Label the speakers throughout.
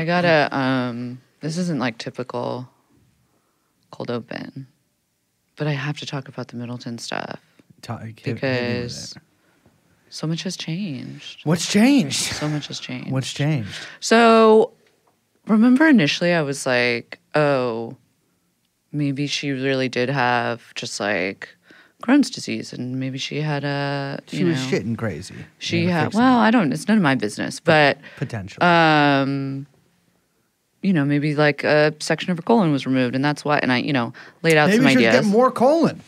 Speaker 1: I gotta, this isn't like typical cold open, but I have to talk about the Middleton stuff because so much has changed.
Speaker 2: What's changed?
Speaker 1: So much has changed.
Speaker 2: What's changed?
Speaker 1: So remember initially I was like, oh, maybe she really did have just like Crohn's disease, and maybe she had a.
Speaker 2: She was shitting crazy.
Speaker 1: She had. Well, I don't. It's none of my business, but
Speaker 2: potentially.
Speaker 1: Maybe like a section of her colon was removed, and that's why. And I, laid out some ideas.
Speaker 2: Maybe she should get more colon.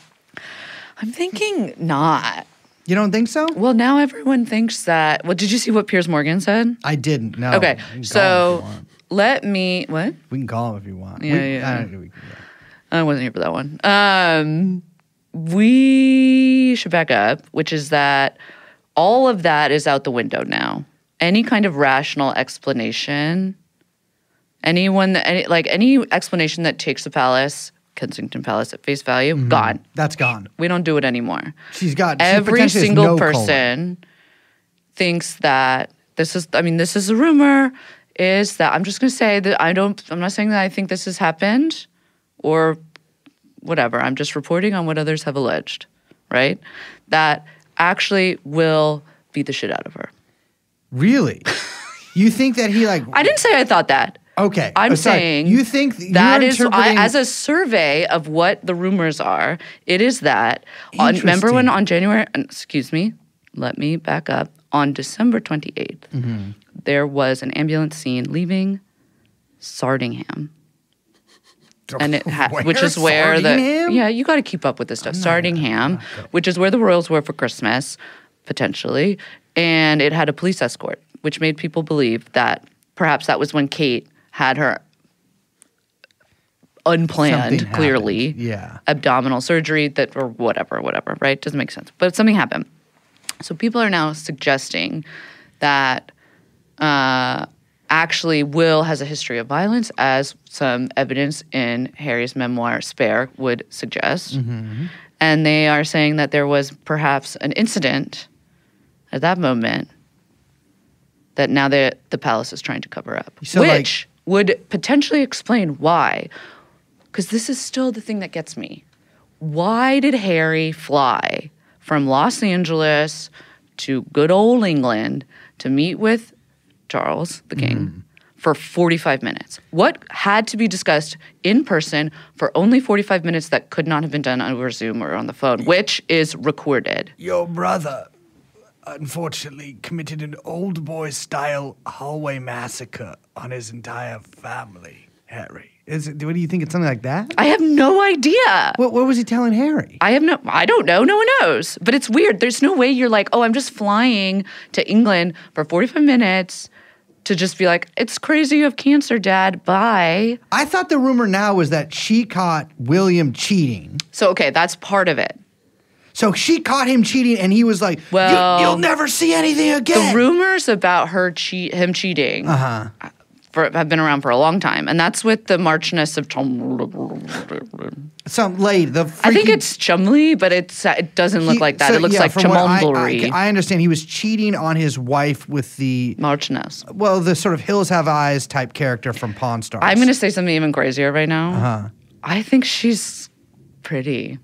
Speaker 1: I'm thinking not.
Speaker 2: You don't think so?
Speaker 1: Well, now everyone thinks that. Well, did you see what Piers Morgan said?
Speaker 2: I didn't. No.
Speaker 1: Okay, so let me. What?
Speaker 2: We can call him if you want.
Speaker 1: Yeah. I wasn't here for that one. We should back up, which is that all of that is out the window now. Any kind of rational explanation, any explanation that takes the palace, Kensington Palace at face value, gone.
Speaker 2: That's gone.
Speaker 1: We don't do it anymore.
Speaker 2: Every
Speaker 1: single person thinks that this is a rumor, is that I'm just going to say that I'm not saying that I think this has happened or whatever. I'm just reporting on what others have alleged, right? That actually will beat the shit out of her.
Speaker 2: Really? You think that he like...
Speaker 1: I didn't say I thought that.
Speaker 2: Okay.
Speaker 1: I'm saying
Speaker 2: you think
Speaker 1: that is, as a survey of what the rumors are, it is that. Remember when on January, let me back up. On December 28th, there was an ambulance scene leaving Sardingham. And which is where you got to keep up with this stuff. Sardingham, which is where the royals were for Christmas, potentially, and it had a police escort, which made people believe that perhaps that was when Kate had her unplanned, clearly, abdominal surgery or whatever, right? Doesn't make sense, but something happened. So people are now suggesting that. Actually, Will has a history of violence, as some evidence in Harry's memoir, Spare, would suggest. And they are saying that there was perhaps an incident at that moment that now the palace is trying to cover up, which would potentially explain why. Because this is still the thing that gets me. Why did Harry fly from Los Angeles to good old England to meet with Charles, the king, for 45 minutes? What had to be discussed in person for only 45 minutes that could not have been done over Zoom or on the phone, which is recorded?
Speaker 2: Your brother, unfortunately, committed an old boy-style hallway massacre on his entire family, Harry. What do you think? It's something like that?
Speaker 1: I have no idea.
Speaker 2: What was he telling Harry?
Speaker 1: I don't know. No one knows. But it's weird. There's no way you're like, oh, I'm just flying to England for 45 minutes to just be like, it's crazy you have cancer, Dad. Bye.
Speaker 2: I thought the rumor now was that she caught William cheating.
Speaker 1: So, okay, that's part of it.
Speaker 2: So she caught him cheating, and he was like, well, you'll never see anything again.
Speaker 1: The rumors about him cheating have been around for a long time, and that's with the Marchioness of
Speaker 2: some lady.
Speaker 1: I think it's Cholmondeley, but it doesn't look like that. It looks like Cholmondeley.
Speaker 2: I understand he was cheating on his wife with the
Speaker 1: Marchioness.
Speaker 2: Well, the sort of Hills Have Eyes type character from Pawn Stars.
Speaker 1: I'm going to say something even crazier right now. I think she's pretty.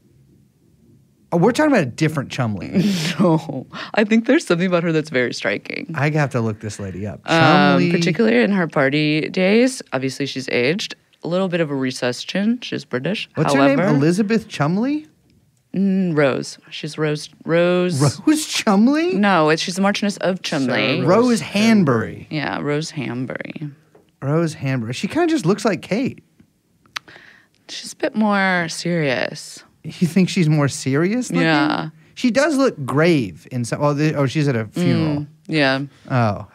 Speaker 2: Oh, we're talking about a different Cholmondeley.
Speaker 1: No. I think there's something about her that's very striking.
Speaker 2: I have to look this lady up. Cholmondeley.
Speaker 1: Particularly in her party days. Obviously, she's aged. A little bit of a recessed chin. She's British.
Speaker 2: What's her name? Elizabeth Cholmondeley?
Speaker 1: Rose. She's Rose.
Speaker 2: Rose Cholmondeley?
Speaker 1: No, she's the Marchioness of Cholmondeley.
Speaker 2: Rose Hanbury.
Speaker 1: Yeah, Rose Hanbury.
Speaker 2: Rose Hanbury. She kind of just looks like Kate.
Speaker 1: She's a bit more serious.
Speaker 2: You think she's more serious looking?
Speaker 1: Yeah.
Speaker 2: She does look grave in some. Oh, she's at a funeral.
Speaker 1: Yeah.
Speaker 2: Oh,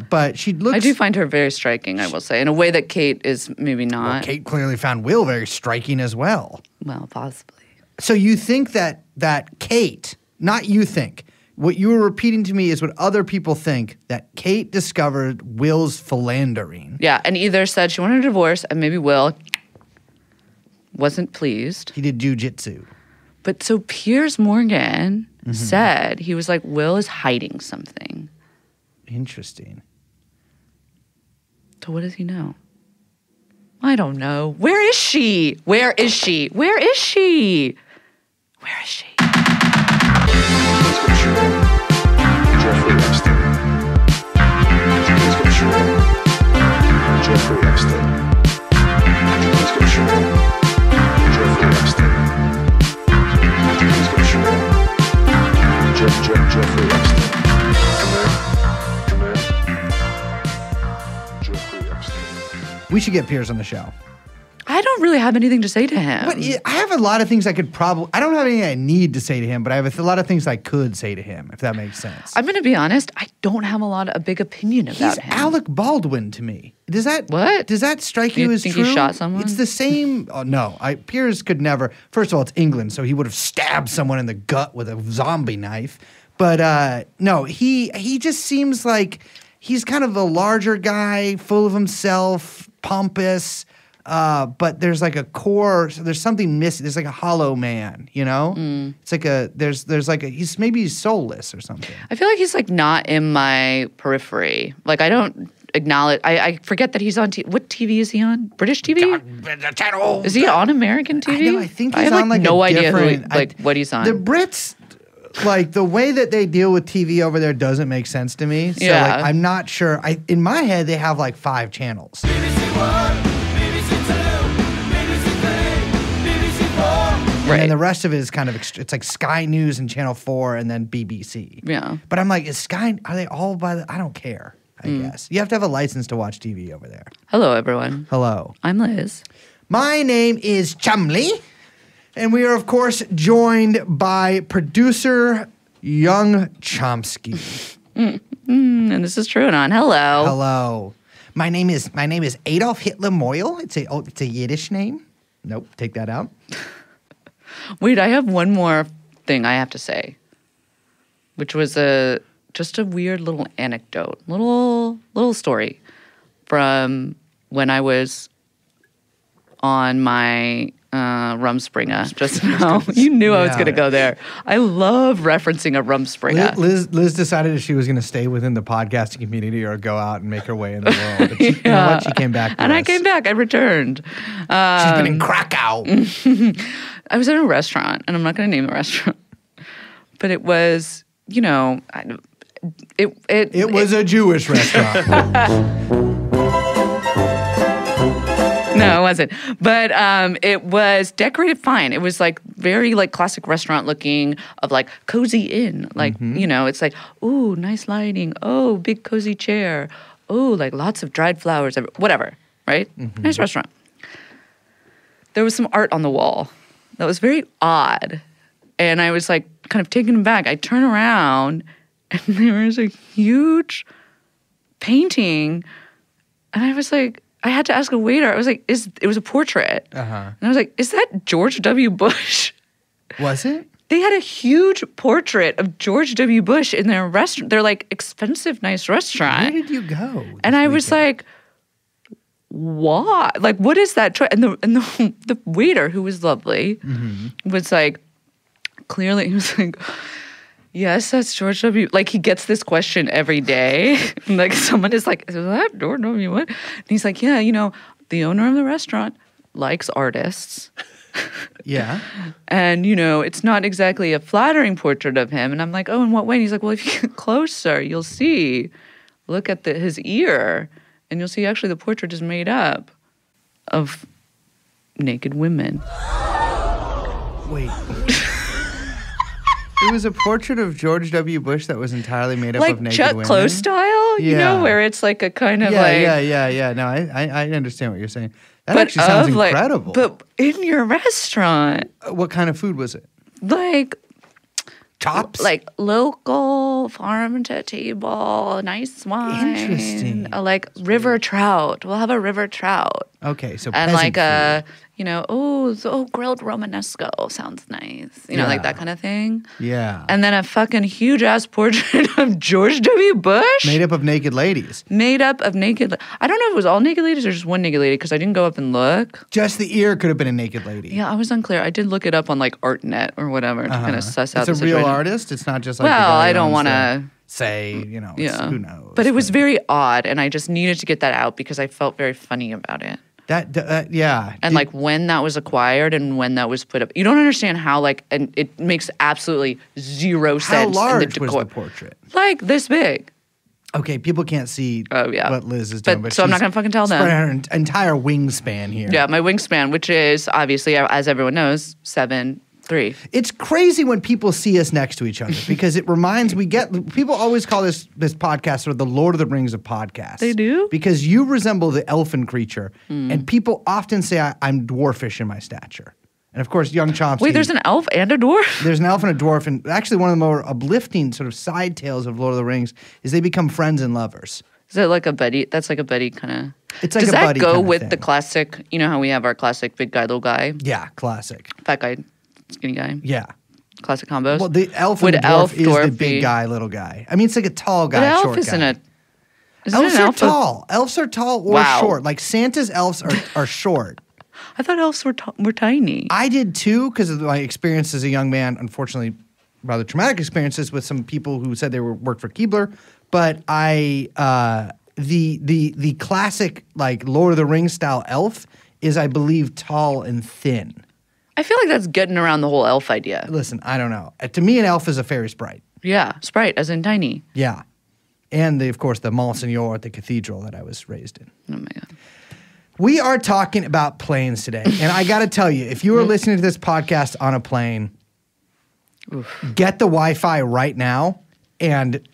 Speaker 2: but she looks.
Speaker 1: I do find her very striking, I will say, in a way that Kate is maybe not.
Speaker 2: Well, Kate clearly found Will very striking as well.
Speaker 1: Well, possibly.
Speaker 2: So you think that Kate, not you think, what you were repeating to me is what other people think, that Kate discovered Will's philandering.
Speaker 1: Yeah, and either said she wanted a divorce, and maybe Will wasn't pleased.
Speaker 2: He did jujitsu.
Speaker 1: But so Piers Morgan said, he was like, Will is hiding something.
Speaker 2: Interesting.
Speaker 1: So what does he know? I don't know. Where is she? Where is she? Where is she? Where is she?
Speaker 3: Jeffrey Epstein. Jeffrey Epstein. Jeffrey Epstein. Jeffrey Epstein. Come in. Jeffrey Epstein.
Speaker 2: We should get Piers on the show.
Speaker 1: I don't really have anything to say to him.
Speaker 2: But I have a lot of things I could probably. I don't have anything I need to say to him, but I have a lot of things I could say to him, if that makes sense.
Speaker 1: I'm going to be honest. I don't have a big opinion about
Speaker 2: He's
Speaker 1: him.
Speaker 2: Alec Baldwin to me. Does that
Speaker 1: What?
Speaker 2: Does that strike you as
Speaker 1: think
Speaker 2: true?
Speaker 1: he shot someone?
Speaker 2: It's the same. Oh no, Piers could never. First of all, it's England, so he would have stabbed someone in the gut with a zombie knife. But no, he just seems like he's kind of a larger guy, full of himself, pompous. But there's like a core. So there's something missing. There's like a hollow man. You know, it's like there's like he's soulless or something.
Speaker 1: I feel like he's like not in my periphery. Like I don't acknowledge. I forget that he's on. What TV is he on? British TV?
Speaker 2: The channel.
Speaker 1: Is he on American TV?
Speaker 2: I know. I think he's
Speaker 1: have
Speaker 2: on like
Speaker 1: no
Speaker 2: a
Speaker 1: idea
Speaker 2: different,
Speaker 1: what he's on.
Speaker 2: The Brits. Like the way that they deal with TV over there doesn't make sense to me. So
Speaker 1: Yeah.
Speaker 2: like, I'm not sure. In my head, they have like 5 channels.
Speaker 1: Right.
Speaker 2: And the rest of it is kind of it's like Sky News and Channel 4 and then BBC.
Speaker 1: Yeah.
Speaker 2: But I'm like, are they all by the? I don't care. I guess you have to have a license to watch TV over there.
Speaker 1: Hello, everyone.
Speaker 2: Hello.
Speaker 1: I'm Liz.
Speaker 2: My name is Chumley, and we are of course joined by producer Young Chomsky.
Speaker 1: And this is TrueAnon. Hello.
Speaker 2: Hello. My name is Adolf Hitler Moyle. It's a Yiddish name. Nope, take that out.
Speaker 1: Wait, I have one more thing I have to say, which was just a weird little anecdote, little story from when I was on my Rumspringa just now. You knew I was going to go there. I love referencing a Rumspringa.
Speaker 2: Liz decided if she was going to stay within the podcasting community or go out and make her way in the world. But you know what? She came back to
Speaker 1: and
Speaker 2: us.
Speaker 1: I came back. I returned.
Speaker 2: She's been in Krakow.
Speaker 1: I was at a restaurant, and I'm not going to name the restaurant, but it was, it
Speaker 2: was a Jewish restaurant.
Speaker 1: No, it wasn't. But it was decorated fine. It was like very like classic restaurant looking of like cozy inn. Like, it's like, ooh, nice lighting. Oh, big cozy chair. Oh, like lots of dried flowers. Whatever, right? Nice restaurant. There was some art on the wall that was very odd. And I was like kind of taken aback. I turn around and there was a huge painting. And I was like, I had to ask a waiter. I was like, it was a portrait. And I was like, is that George W. Bush?
Speaker 2: Was it?
Speaker 1: They had a huge portrait of George W. Bush in their restaurant. They're like expensive, nice restaurant.
Speaker 2: Where did you go?
Speaker 1: And I was like, what? Like, what is that? And the waiter, who was lovely, was like, clearly, he was like, yes, that's George W. Like, he gets this question every day. Like, someone is like, is that George W. What? And he's like, yeah, the owner of the restaurant likes artists.
Speaker 2: Yeah.
Speaker 1: And, it's not exactly a flattering portrait of him. And I'm like, oh, in what way? And he's like, well, if you get closer, you'll see. Look at his ear. And you'll see actually the portrait is made up of naked women.
Speaker 2: Wait. It was a portrait of George W. Bush that was entirely made up of naked women?
Speaker 1: Like Chuck Close style, where it's like a kind of like...
Speaker 2: Yeah. No, I understand what you're saying. That actually sounds incredible.
Speaker 1: But in your restaurant...
Speaker 2: What kind of food was it?
Speaker 1: Like...
Speaker 2: Chops?
Speaker 1: Like local farm to table, nice wine.
Speaker 2: Interesting.
Speaker 1: Like river trout. We'll have a river trout.
Speaker 2: Okay, so
Speaker 1: and like
Speaker 2: food.
Speaker 1: grilled Romanesco sounds nice. Like that kind of thing.
Speaker 2: Yeah.
Speaker 1: And then a fucking huge ass portrait of George W. Bush.
Speaker 2: Made up of naked ladies.
Speaker 1: I don't know if it was all naked ladies or just one naked lady because I didn't go up and look.
Speaker 2: Just the ear could have been a naked lady.
Speaker 1: Yeah, I was unclear. I did look it up on like ArtNet or whatever to kind of suss out the
Speaker 2: It's a
Speaker 1: situation.
Speaker 2: real artist? It's not just like
Speaker 1: Well, I don't want to
Speaker 2: say, who knows.
Speaker 1: But it was very odd, and I just needed to get that out because I felt very funny about it.
Speaker 2: Yeah.
Speaker 1: And like when that was acquired and when that was put up, you don't understand how and it makes absolutely zero sense.
Speaker 2: How large
Speaker 1: in
Speaker 2: was the portrait?
Speaker 1: Like this big.
Speaker 2: Okay, people can't see what Liz is doing. But
Speaker 1: so I'm not going to fucking tell them.
Speaker 2: Her entire wingspan here.
Speaker 1: Yeah, my wingspan, which is obviously, as everyone knows, 7'3".
Speaker 2: It's crazy when people see us next to each other because it reminds people always call this podcast sort of the Lord of the Rings of podcasts.
Speaker 1: They do?
Speaker 2: Because you resemble the elfin creature, and people often say I'm dwarfish in my stature. And of course, young Chomsky.
Speaker 1: Wait, there's an elf and a dwarf?
Speaker 2: There's an elf and a dwarf, and actually one of the more uplifting sort of side tales of Lord of the Rings is they become friends and lovers.
Speaker 1: Is it like a buddy? That's like a buddy kind of.
Speaker 2: It's like
Speaker 1: Does
Speaker 2: a
Speaker 1: that
Speaker 2: buddy
Speaker 1: go
Speaker 2: kinda
Speaker 1: with
Speaker 2: thing.
Speaker 1: the classic? You know how we have our classic big guy, little guy,
Speaker 2: Yeah, classic.
Speaker 1: fat guy, skinny guy,
Speaker 2: Yeah.
Speaker 1: classic combos.
Speaker 2: Well, the elf and
Speaker 1: Would
Speaker 2: the dwarf
Speaker 1: elf,
Speaker 2: is
Speaker 1: dwarf
Speaker 2: the big
Speaker 1: be-
Speaker 2: guy, little guy. I mean, it's like a tall guy,
Speaker 1: But elf
Speaker 2: short
Speaker 1: isn't
Speaker 2: guy.
Speaker 1: it? Isn't
Speaker 2: Elves
Speaker 1: an
Speaker 2: are
Speaker 1: elf
Speaker 2: tall. Elves are tall or
Speaker 1: Wow.
Speaker 2: short. Like Santa's elves are short.
Speaker 1: I thought elves were tiny.
Speaker 2: I did too because of my experience as a young man. Unfortunately, rather traumatic experiences with some people who said they worked for Keebler. But the classic like Lord of the Rings style elf is, I believe, tall and thin.
Speaker 1: I feel like that's getting around the whole elf idea.
Speaker 2: Listen, I don't know. To me, an elf is a fairy sprite.
Speaker 1: Yeah, sprite, as in tiny.
Speaker 2: Yeah, and of course the Monsignor at the cathedral that I was raised in.
Speaker 1: Oh my god.
Speaker 2: We are talking about planes today. And I got to tell you, if you are listening to this podcast on a plane, get the Wi-Fi right now and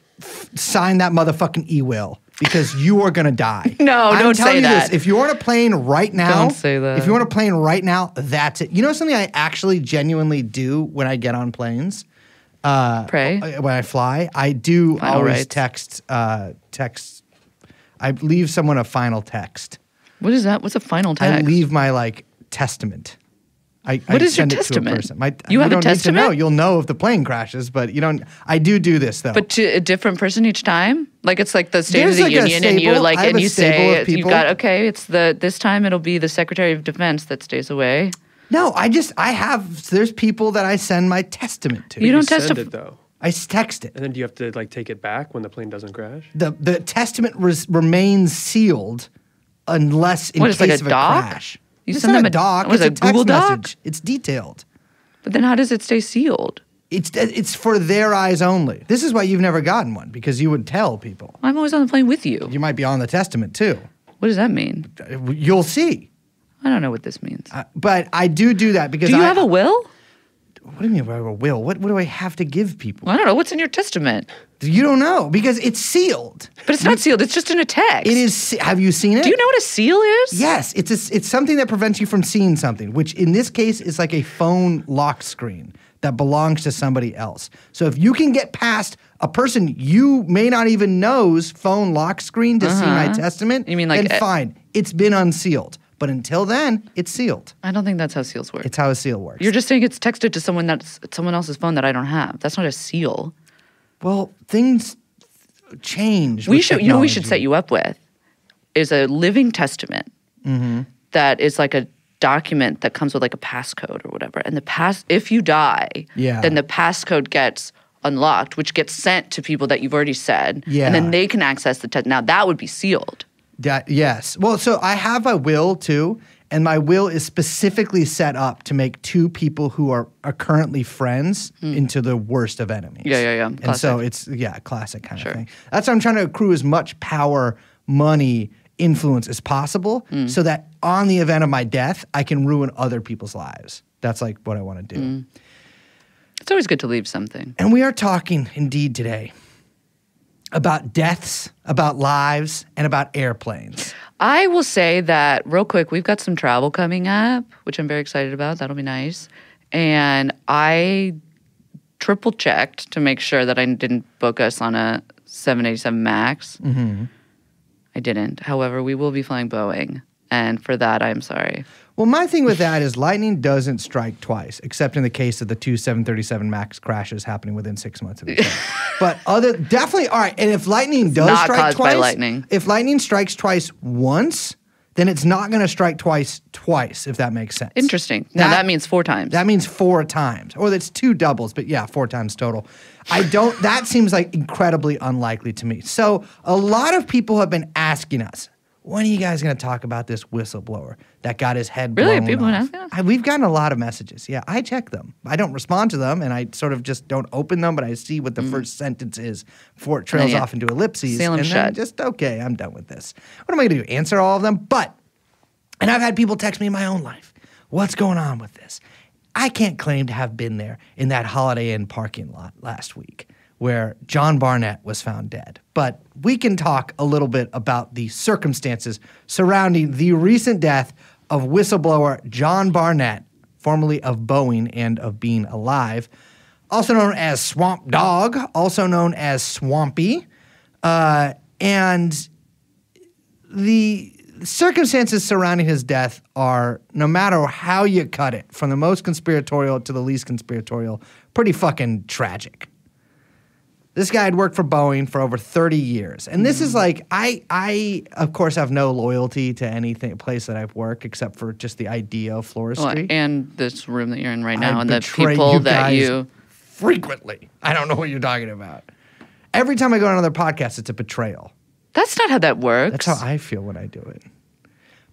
Speaker 2: sign that motherfucking e-will because you are going to die.
Speaker 1: No,
Speaker 2: I'm
Speaker 1: don't
Speaker 2: telling
Speaker 1: say
Speaker 2: you
Speaker 1: that.
Speaker 2: This, if you're on a plane right now,
Speaker 1: Don't say that.
Speaker 2: If you're on a plane right now, that's it. You know something I actually genuinely do when I get on planes?
Speaker 1: Pray?
Speaker 2: When I fly, I do
Speaker 1: Final
Speaker 2: always
Speaker 1: rites.
Speaker 2: text. I leave someone a final text.
Speaker 1: What is that? What's a final text?
Speaker 2: I leave my testament.
Speaker 1: What is your
Speaker 2: send it to a
Speaker 1: testament?
Speaker 2: person.
Speaker 1: You have a
Speaker 2: don't need to know.
Speaker 1: testament?
Speaker 2: You'll know if the plane crashes, but you don't. I do this though.
Speaker 1: But to a different person each time? Like it's like the State
Speaker 2: There's
Speaker 1: of the
Speaker 2: like a
Speaker 1: Union, and you
Speaker 2: stable- I have
Speaker 1: and
Speaker 2: a
Speaker 1: you
Speaker 2: stable
Speaker 1: say
Speaker 2: of
Speaker 1: you've
Speaker 2: people.
Speaker 1: got it's this time it'll be the Secretary of Defense that stays away.
Speaker 2: no, there's people that I send my testament to.
Speaker 1: You don't
Speaker 4: send
Speaker 1: testify.
Speaker 4: it though,
Speaker 2: I text it.
Speaker 4: and then do you have to take it back when the plane doesn't crash?
Speaker 2: The testament remains sealed unless in
Speaker 1: What, it's
Speaker 2: case
Speaker 1: like a
Speaker 2: of
Speaker 1: doc?
Speaker 2: crash.
Speaker 1: You
Speaker 2: It's
Speaker 1: send
Speaker 2: not
Speaker 1: them
Speaker 2: a doc.
Speaker 1: what is
Speaker 2: It's
Speaker 1: it,
Speaker 2: a
Speaker 1: Google
Speaker 2: text
Speaker 1: Doc?
Speaker 2: message. It's detailed.
Speaker 1: But then how does it stay sealed?
Speaker 2: It's for their eyes only. This is why you've never gotten one, because you would tell people.
Speaker 1: I'm always on the plane with you.
Speaker 2: You might be on the testament too.
Speaker 1: What does that mean?
Speaker 2: You'll see.
Speaker 1: I don't know what this means.
Speaker 2: But I do that because
Speaker 1: Do you have a will?
Speaker 2: What do you mean by a will? What do I have to give people?
Speaker 1: I don't know. What's in your testament?
Speaker 2: You don't know because it's sealed.
Speaker 1: But it's not sealed. It's just in a text.
Speaker 2: It is. Have you seen it?
Speaker 1: Do you know what a seal is?
Speaker 2: Yes, it's something that prevents you from seeing something, which in this case is like a phone lock screen that belongs to somebody else. So if you can get past a person you may not even know's phone lock screen to see my testament,
Speaker 1: You mean like
Speaker 2: then fine, it's been unsealed. But until then, it's sealed.
Speaker 1: I don't think that's how seals work.
Speaker 2: It's how a seal works.
Speaker 1: You're just saying it's texted to someone else's phone that I don't have. That's not a seal.
Speaker 2: Well, things change.
Speaker 1: We
Speaker 2: with
Speaker 1: should, we should set you up with is a living testament that is like a document that comes with like a passcode or whatever. And if you die, then the passcode gets unlocked, which gets sent to people that you've already said.
Speaker 2: Yeah.
Speaker 1: And then they can access the test. Now that would be sealed.
Speaker 2: Yes. Well, so I have a will too, and my will is specifically set up to make two people who are currently friends into the worst of enemies.
Speaker 1: Yeah.
Speaker 2: And so it's classic kind of thing. That's why I'm trying to accrue as much power, money, influence as possible, so that on the event of my death, I can ruin other people's lives. That's like what I want to do.
Speaker 1: It's always good to leave something.
Speaker 2: And we are talking indeed today about deaths, about lives, and about airplanes.
Speaker 1: I will say that real quick, we've got some travel coming up, which I'm very excited about. That'll be nice. And I triple checked to make sure that I didn't book us on a 787 MAX. I didn't. However, we will be flying Boeing. And for that, I'm sorry.
Speaker 2: Well, my thing with that is lightning doesn't strike twice, except in the case of the two 737 MAX crashes happening within 6 months of each other. But definitely, all right, and if lightning does
Speaker 1: not
Speaker 2: strike
Speaker 1: caused by
Speaker 2: twice,
Speaker 1: lightning.
Speaker 2: if lightning strikes twice once, then it's not going to strike twice, if that makes sense.
Speaker 1: Interesting. Now that means 4 times.
Speaker 2: That means 4 times. Or that's 2 doubles, but yeah, 4 times total. That seems like incredibly unlikely to me. So a lot of people have been asking us, when are you guys going to talk about this whistleblower that got his head blown off?
Speaker 1: People have been asking?
Speaker 2: We've gotten a lot of messages. Yeah, I check them. I don't respond to them, and I sort of just don't open them, but I see what the first sentence is before it trails off into ellipses.
Speaker 1: Seal 'em
Speaker 2: and
Speaker 1: shut.
Speaker 2: then just, okay, I'm done with this. What am I going to do, answer all of them? And I've had people text me in my own life, what's going on with this? I can't claim to have been there in that Holiday Inn parking lot last week where John Barnett was found dead. But we can talk a little bit about the circumstances surrounding the recent death of whistleblower John Barnett, formerly of Boeing and of Being Alive, also known as Swamp Dog, also known as Swampy. And the circumstances surrounding his death are, no matter how you cut it, from the most conspiratorial to the least conspiratorial, pretty fucking tragic. This guy had worked for Boeing for over 30 years. And this is like, I of course, have no loyalty to anything, place that I've worked except for just the idea of Floristry.
Speaker 1: And this room that you're in right now,
Speaker 2: I
Speaker 1: and the
Speaker 2: betray
Speaker 1: people
Speaker 2: you
Speaker 1: that
Speaker 2: guys
Speaker 1: you...
Speaker 2: frequently. I don't know what you're talking about. Every time I go on another podcast, it's a betrayal.
Speaker 1: That's not how that works.
Speaker 2: That's how I feel when I do it.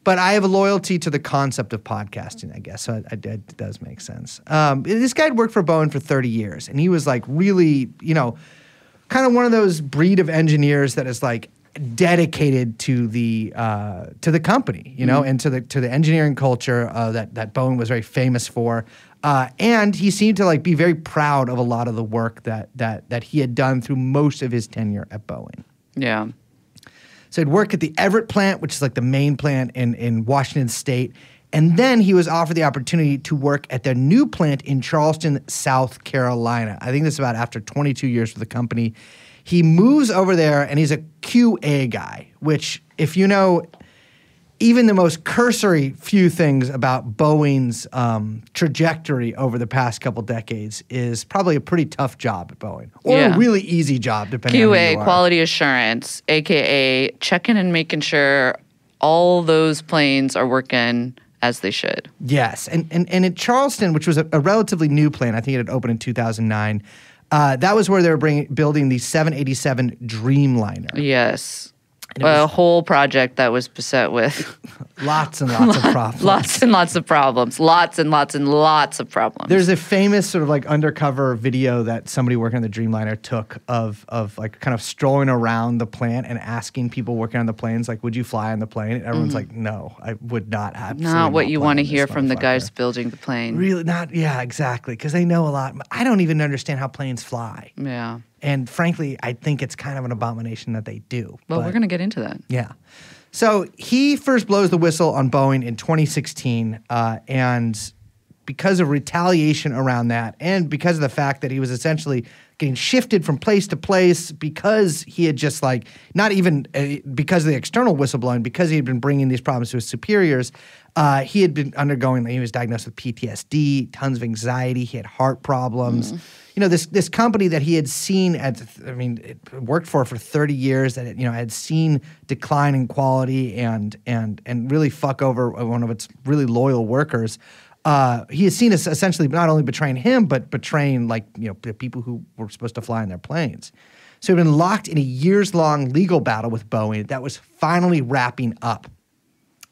Speaker 2: But I have a loyalty to the concept of podcasting, I guess. So it does make sense. This guy had worked for Boeing for 30 years, and he was like really, kind of one of those breed of engineers that is like dedicated to the company, and to the engineering culture that Boeing was very famous for. And he seemed to like be very proud of a lot of the work that he had done through most of his tenure at Boeing.
Speaker 1: Yeah.
Speaker 2: So he'd worked at the Everett plant, which is like the main plant in Washington State. And then he was offered the opportunity to work at their new plant in Charleston, South Carolina. I think this is about after 22 years with the company. He moves over there, and he's a QA guy, which, if you know even the most cursory few things about Boeing's trajectory over the past couple decades, is probably a pretty tough job at Boeing. Or a really easy job, depending on who you
Speaker 1: QA,
Speaker 2: are.
Speaker 1: quality assurance, a.k.a. checking and making sure all those planes are working as they should.
Speaker 2: Yes. And in Charleston, which was a relatively new plant, I think it had opened in 2009, that was where they were building the 787 Dreamliner.
Speaker 1: Yes. A whole project that was beset with
Speaker 2: lots and lots of problems.
Speaker 1: Lots and lots of problems. Lots and lots and lots of problems.
Speaker 2: There's a famous sort of like undercover video that somebody working on the Dreamliner took of like kind of strolling around the plant and asking people working on the planes, like, would you fly on the plane? And everyone's like, no, I would not.
Speaker 1: Not what you want to hear from the guys building the plane.
Speaker 2: Really not. Yeah, exactly. Because they know a lot. I don't even understand how planes fly.
Speaker 1: Yeah.
Speaker 2: And frankly, I think it's kind of an abomination that they do.
Speaker 1: Well, we're going to get into that.
Speaker 2: Yeah. So he first blows the whistle on Boeing in 2016, and because of retaliation around that, and because of the fact that he was essentially getting shifted from place to place because he had just like, not even because of the external whistleblowing, because he had been bringing these problems to his superiors, he had been undergoing, he was diagnosed with PTSD, tons of anxiety, he had heart problems. This company that he had seen it worked for 30 years, that had seen decline in quality and really fuck over one of its really loyal workers. He had seen us essentially not only betraying him, but betraying the people who were supposed to fly in their planes. So he'd been locked in a years-long legal battle with Boeing that was finally wrapping up.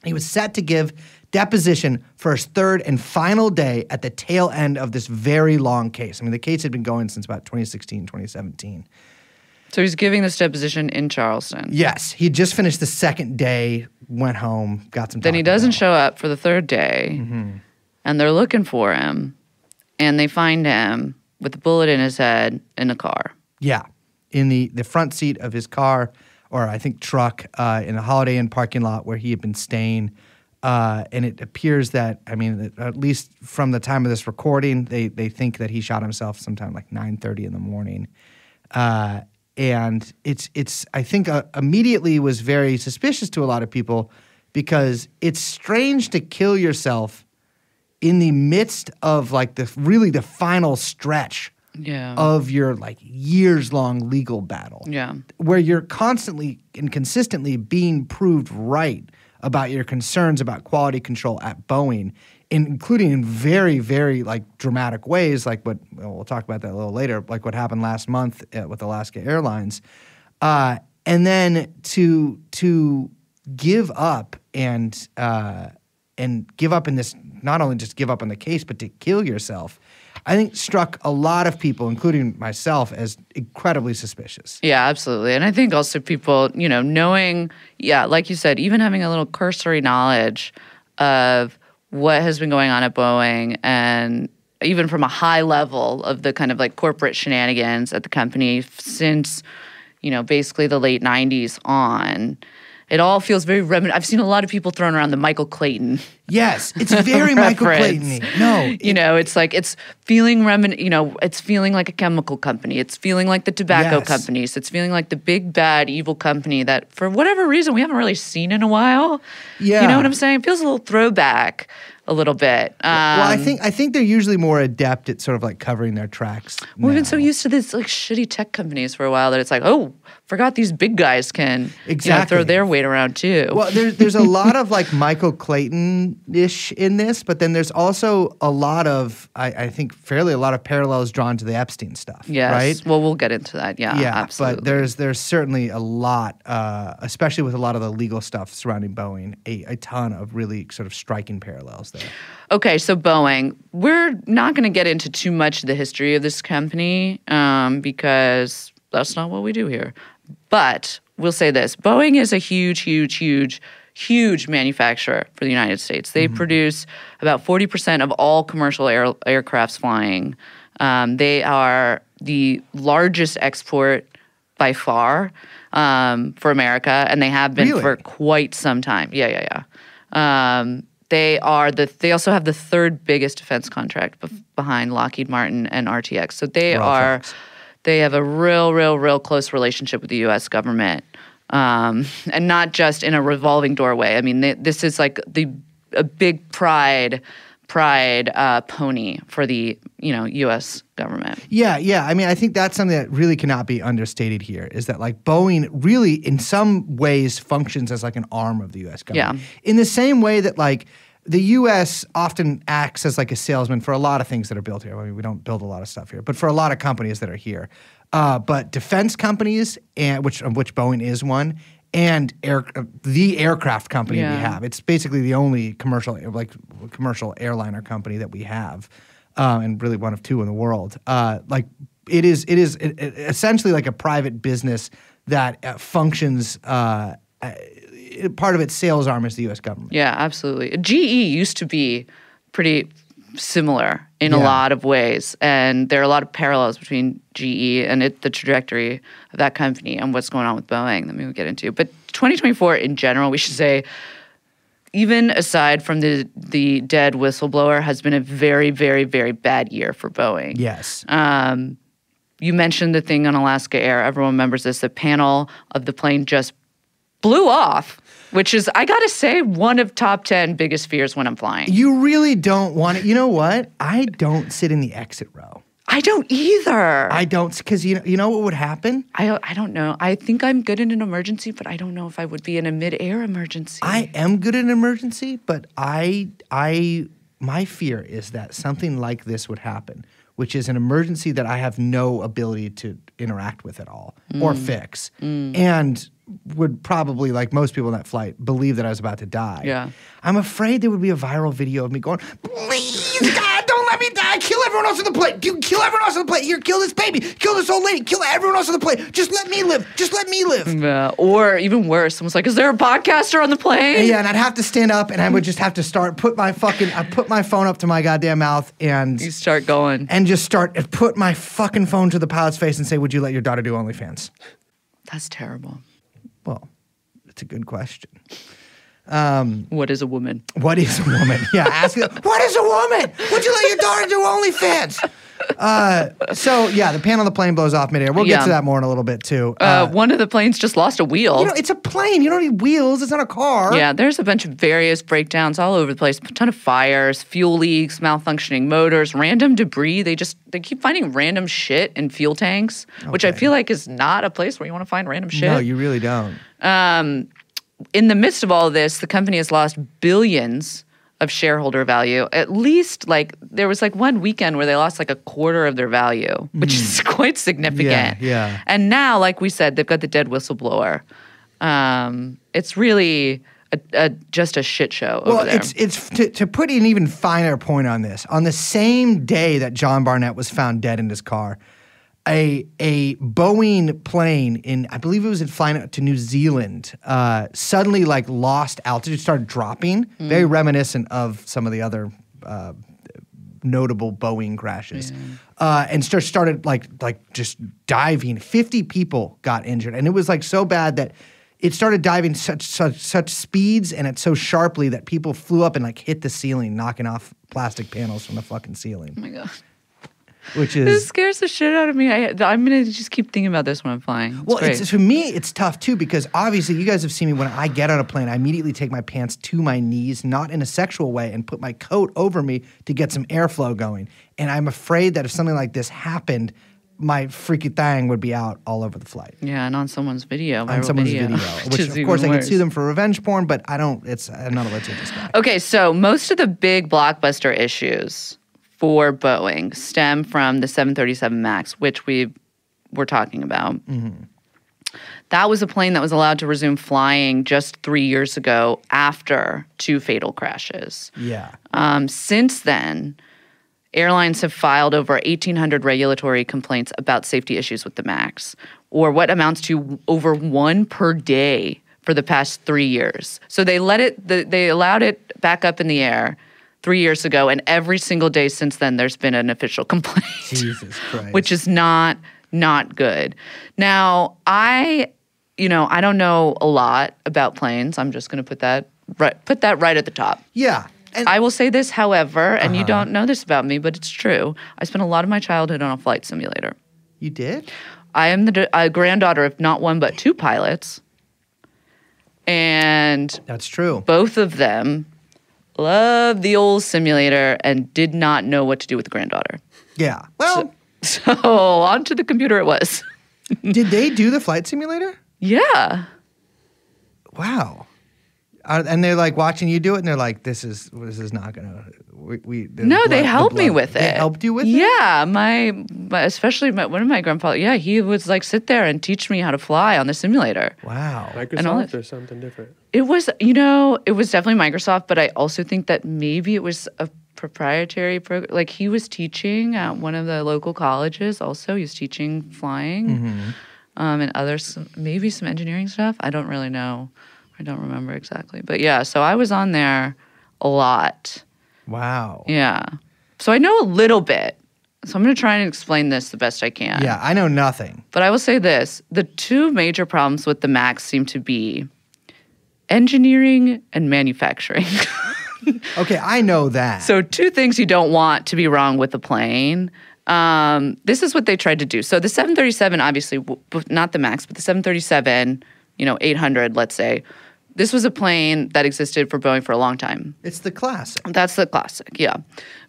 Speaker 2: He was set to give deposition for his third and final day at the tail end of this very long case. The case had been going since about 2016, 2017.
Speaker 1: So he's giving this deposition in Charleston.
Speaker 2: Yes. He just finished the second day, went home, got some time.
Speaker 1: Then he doesn't show up for the third day, and they're looking for him, and they find him with a bullet in his head in a car.
Speaker 2: Yeah. In the front seat of his car, or I think truck, in a Holiday Inn parking lot where he had been staying. And it appears that, at least from the time of this recording, they think that he shot himself sometime like 9:30 in the morning. And it's I think immediately was very suspicious to a lot of people, because it's strange to kill yourself in the midst of like the final stretch of your like years-long legal battle.
Speaker 1: Yeah.
Speaker 2: Where you're constantly and consistently being proved right about your concerns about quality control at Boeing, including in very, very like dramatic ways, like what we'll talk about that a little later, like what happened last month with Alaska Airlines, and then to give up and give up in this, not only just give up on the case, but to kill yourself, I think struck a lot of people, including myself, as incredibly suspicious.
Speaker 1: Yeah, absolutely. And I think also people, knowing, like you said, even having a little cursory knowledge of what has been going on at Boeing, and even from a high level of the kind of like corporate shenanigans at the company since, basically the late 90s on. It all feels very I've seen a lot of people throwing around the Michael Clayton.
Speaker 2: Yes, it's very Michael Clayton-y. No.
Speaker 1: It's like it's feeling it's feeling like a chemical company. It's feeling like the tobacco companies. It's feeling like the big, bad, evil company that for whatever reason we haven't really seen in a while.
Speaker 2: Yeah.
Speaker 1: You know what I'm saying? It feels a little throwback a little bit.
Speaker 2: Well, I think they're usually more adept at sort of like covering their tracks.
Speaker 1: We've been so used to these like shitty tech companies for a while that it's like, oh, forgot these big guys can throw their weight around too.
Speaker 2: Well, there's a lot of like Michael Clayton-ish in this, but then there's also a lot of, I think fairly a lot of parallels drawn to the Epstein stuff.
Speaker 1: Yes.
Speaker 2: Right?
Speaker 1: Well, we'll get into that. Yeah, absolutely.
Speaker 2: But there's certainly a lot, especially with a lot of the legal stuff surrounding Boeing, a ton of really sort of striking parallels there.
Speaker 1: Okay, so Boeing, we're not going to get into too much of the history of this company because that's not what we do here. But we'll say this. Boeing is a huge, huge, huge, huge manufacturer for the United States. They produce about 40% of all commercial aircrafts flying. They are the largest export by far for America, and they have been for quite some time. Yeah. They also have the third biggest defense contract behind Lockheed Martin and RTX. So they have a real close relationship with the U.S. government, and not just in a revolving doorway. I mean, this is like a big pride pony for the U.S. government.
Speaker 2: Yeah. I mean, I think that's something that really cannot be understated here. Is that like Boeing really, in some ways, functions as like an arm of the U.S. government. Yeah. In the same way that like the U.S. often acts as like a salesman for a lot of things that are built here. I mean, we don't build a lot of stuff here, but for a lot of companies that are here. But defense companies, of which Boeing is one, and the aircraft company we have. It's basically the only commercial airliner company that we have, and really one of two in the world. It is essentially like a private business that functions. Part of its sales arm is the U.S. government. Yeah,
Speaker 1: absolutely. GE used to be pretty similar in a lot of ways, and there are a lot of parallels between GE and the trajectory of that company and what's going on with Boeing that we'll get into. But 2024 in general, we should say, even aside from the dead whistleblower, has been a very, very, very bad year for Boeing.
Speaker 2: Yes.
Speaker 1: You mentioned the thing on Alaska Air. Everyone remembers this. The panel of the plane just blew off, which is, I gotta say, one of top 10 biggest fears when I'm flying.
Speaker 2: You really don't want it. You know what? I don't sit in the exit row.
Speaker 1: I don't either.
Speaker 2: I don't, because you know what would happen?
Speaker 1: I don't know. I think I'm good in an emergency, but I don't know if I would be in a mid-air emergency.
Speaker 2: I am good in an emergency, but my fear is that something like this would happen, which is an emergency that I have no ability to interact with at all or fix. And would probably, like most people on that flight, believe that I was about to die.
Speaker 1: Yeah.
Speaker 2: I'm afraid there would be a viral video of me going, please, God, don't let me die. Kill everyone else on the plane. Kill everyone else on the plane. Here, kill this baby. Kill this old lady. Kill everyone else on the plane. Just let me live. Just let me live.
Speaker 1: Yeah. Or even worse, someone's like, is there a podcaster on the plane?
Speaker 2: Yeah, and I'd have to stand up and I would just have to put my phone up to my goddamn mouth and...
Speaker 1: You start going.
Speaker 2: And just put my fucking phone to the pilot's face and say, would you let your daughter do OnlyFans?
Speaker 1: That's terrible.
Speaker 2: Well, it's a good question.
Speaker 1: What is a woman?
Speaker 2: What is a woman? Yeah, ask it. What is a woman? Would you let your daughter do OnlyFans? The pan on the plane blows off midair. We'll get to that more in a little bit too.
Speaker 1: One of the planes just lost a wheel.
Speaker 2: It's a plane. You don't need wheels. It's not a car.
Speaker 1: Yeah, there's a bunch of various breakdowns all over the place. A ton of fires, fuel leaks, malfunctioning motors, random debris. They keep finding random shit in fuel tanks, which I feel like is not a place where you want to find random shit.
Speaker 2: No, you really don't.
Speaker 1: in the midst of all of this, the company has lost billions of shareholder value. At least there was one weekend where they lost a quarter of their value, which is quite significant.
Speaker 2: Yeah.
Speaker 1: And now, like we said, they've got the dead whistleblower. It's really just a shit show over there.
Speaker 2: It's to put an even finer point on this. On the same day that John Barnett was found dead in his car, a Boeing plane I believe it was flying out to New Zealand, suddenly lost altitude, started dropping, very reminiscent of some of the other notable Boeing crashes, and started just diving. 50 people got injured, and it was so bad that it started diving such speeds and it so sharply that people flew up and hit the ceiling, knocking off plastic panels from the fucking ceiling.
Speaker 1: Oh my God.
Speaker 2: Which is
Speaker 1: this scares the shit out of me. I'm gonna just keep thinking about this when I'm flying.
Speaker 2: For me, it's tough too because obviously you guys have seen me when I get on a plane. I immediately take my pants to my knees, not in a sexual way, and put my coat over me to get some airflow going. And I'm afraid that if something like this happened, my freaky thing would be out all over the flight.
Speaker 1: Yeah, and on someone's video.
Speaker 2: On someone's video, which of course I could sue them for revenge porn, but I don't. I'm not a litigious guy.
Speaker 1: Okay, so most of the big blockbuster issues for Boeing stem from the 737 MAX, which we were talking about. Mm-hmm. That was a plane that was allowed to resume flying just 3 years ago after 2 fatal crashes.
Speaker 2: Yeah.
Speaker 1: Since then, airlines have filed over 1,800 regulatory complaints about safety issues with the MAX, or what amounts to over 1 per day for the past 3 years. So they allowed it back up in the air 3 years ago, and every single day since then, there's been an official complaint.
Speaker 2: Jesus Christ.
Speaker 1: Which is not good. Now, I don't know a lot about planes. I'm just going to put that right at the top.
Speaker 2: Yeah.
Speaker 1: And I will say this, however, and you don't know this about me, but it's true. I spent a lot of my childhood on a flight simulator.
Speaker 2: You did?
Speaker 1: I am the granddaughter of not one but 2 pilots. And
Speaker 2: that's true.
Speaker 1: Both of them loved the old simulator and did not know what to do with the granddaughter.
Speaker 2: Yeah. Well,
Speaker 1: so onto the computer it was.
Speaker 2: Did they do the flight simulator?
Speaker 1: Yeah.
Speaker 2: Wow. And they're watching you do it, and they're like, "This is not gonna."
Speaker 1: They helped me with it.
Speaker 2: They helped you with it.
Speaker 1: Yeah, especially one of my grandfathers. Yeah, he would sit there and teach me how to fly on the simulator.
Speaker 2: Wow.
Speaker 4: Microsoft or something different?
Speaker 1: It was, it was definitely Microsoft, but I also think that maybe it was a proprietary program. He was teaching at one of the local colleges. Also, he was teaching flying, and maybe some engineering stuff. I don't really know. I don't remember exactly. But yeah, so I was on there a lot.
Speaker 2: Wow.
Speaker 1: Yeah. So I know a little bit. So I'm going to try and explain this the best I can.
Speaker 2: Yeah, I know nothing.
Speaker 1: But I will say this. The 2 major problems with the MAX seem to be engineering and manufacturing.
Speaker 2: Okay, I know that.
Speaker 1: So 2 things you don't want to be wrong with the plane. This is what they tried to do. So the 737, obviously, not the MAX, but the 737, 800, let's say, this was a plane that existed for Boeing for a long time.
Speaker 2: It's the classic.
Speaker 1: That's the classic, yeah.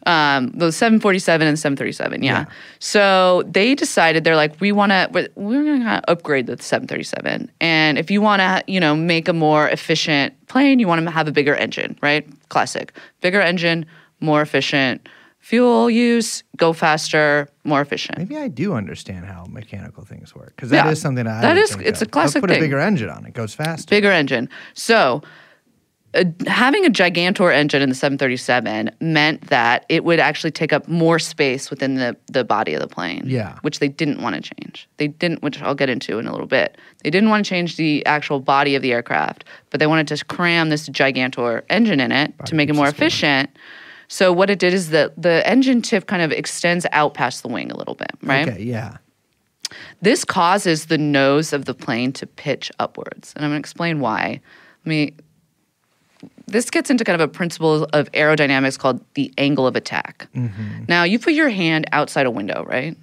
Speaker 1: The 747 and the 737, yeah. So they decided, they're like, we're going to upgrade the 737. And if you want to, make a more efficient plane, you want to have a bigger engine, right? Classic. Bigger engine, more efficient. Fuel use, go faster, more efficient.
Speaker 2: Maybe I do understand how mechanical things work because that is something
Speaker 1: it's a classic
Speaker 2: thing. Put a bigger engine on it, goes faster.
Speaker 1: Bigger engine. So having a gigantor engine in the 737 meant that it would actually take up more space within the body of the plane.
Speaker 2: Yeah.
Speaker 1: Which they didn't want to change. Which I'll get into in a little bit. They didn't want to change the actual body of the aircraft, but they wanted to cram this gigantor engine in it to make it more efficient. So what it did is that the engine tip kind of extends out past the wing a little bit, right?
Speaker 2: Okay, yeah.
Speaker 1: This causes the nose of the plane to pitch upwards. And I'm going to explain why. This gets into kind of a principle of aerodynamics called the angle of attack. Mm-hmm. Now, you put your hand outside a window, right?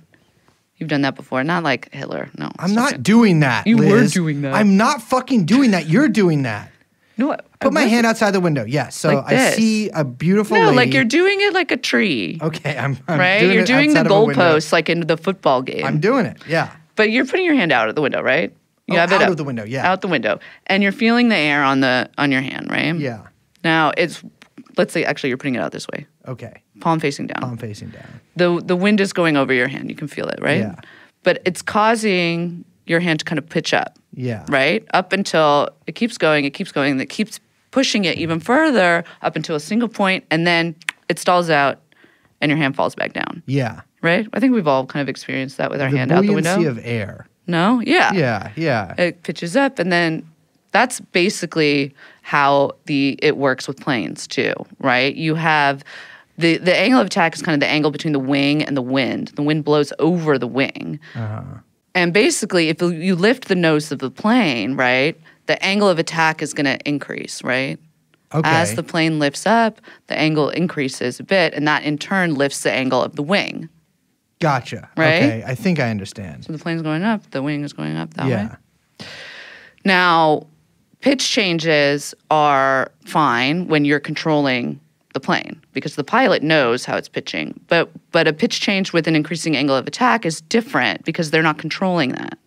Speaker 1: You've done that before. Not like Hitler, no.
Speaker 2: I'm not doing that,
Speaker 1: You
Speaker 2: Liz.
Speaker 1: were doing that.
Speaker 2: I'm not fucking doing that. You're doing that.
Speaker 1: No,
Speaker 2: Put my hand outside the window. Yes. So I see a beautiful lady.
Speaker 1: No, like you're doing it like a tree.
Speaker 2: Okay, I'm
Speaker 1: right?
Speaker 2: doing
Speaker 1: You're
Speaker 2: it
Speaker 1: doing the
Speaker 2: outside of a window.
Speaker 1: goalposts like in the football game.
Speaker 2: I'm doing it, yeah.
Speaker 1: But you're putting your hand out of the window, right? You have it
Speaker 2: out
Speaker 1: up,
Speaker 2: of the window, yeah.
Speaker 1: out the window, and you're feeling the air on your hand, right?
Speaker 2: Yeah.
Speaker 1: Now let's say actually you're putting it out this way,
Speaker 2: Okay.
Speaker 1: palm facing down.
Speaker 2: Palm facing down.
Speaker 1: The wind is going over your hand. You can feel it, right?
Speaker 2: Yeah.
Speaker 1: But it's causing your hand to kind of pitch up.
Speaker 2: Yeah.
Speaker 1: Right? Up until it keeps going, and it keeps pushing it even further up until a single point, and then it stalls out, and your hand falls back down.
Speaker 2: Yeah.
Speaker 1: Right? I think we've all kind of experienced that with our hand out the window.
Speaker 2: buoyancy of air.
Speaker 1: No? Yeah.
Speaker 2: Yeah, yeah.
Speaker 1: It pitches up, and then that's basically how it works with planes too, right? You have the angle of attack is kind of the angle between the wing and the wind. The wind blows over the wing. And basically, if you lift the nose of the plane, right, the angle of attack is going to increase, right?
Speaker 2: Okay.
Speaker 1: As the plane lifts up, the angle increases a bit, and that in turn lifts the angle of the wing.
Speaker 2: Gotcha.
Speaker 1: Right?
Speaker 2: Okay, I think I understand.
Speaker 1: So the plane's going up, the wing is going up that
Speaker 2: Yeah.
Speaker 1: way. Now, pitch changes are fine when you're controlling the plane because the pilot knows how it's pitching. But a pitch change with an increasing angle of attack is different because they're not controlling that,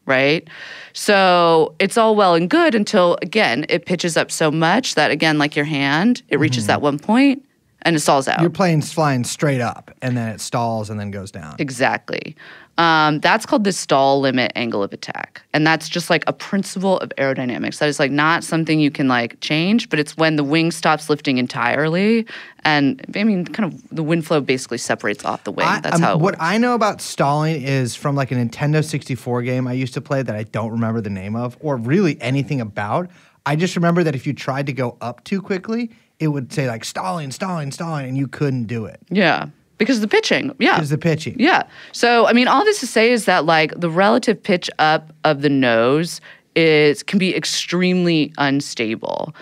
Speaker 1: right? So it's all well and good until, again, it pitches up so much that, again, like your hand, it reaches that one point and it stalls out.
Speaker 2: Your plane's flying straight up, and then it stalls and then goes down.
Speaker 1: Exactly. That's called the stall limit angle of attack. And that's just like a principle of aerodynamics. That is like not something you can like change, but it's when the wing stops lifting entirely. And I mean, kind of the wind flow basically separates off the wing. That's how it
Speaker 2: What
Speaker 1: works.
Speaker 2: I know about stalling is from like a Nintendo 64 game I used to play that I don't remember the name of or really anything about. I just remember that if you tried to go up too quickly, it would say like stalling, stalling, stalling, and you couldn't do it.
Speaker 1: Yeah. Because of the pitching. Yeah.
Speaker 2: Because the pitching.
Speaker 1: Yeah. So, I mean, all this to say is that like the relative pitch up of the nose can be extremely unstable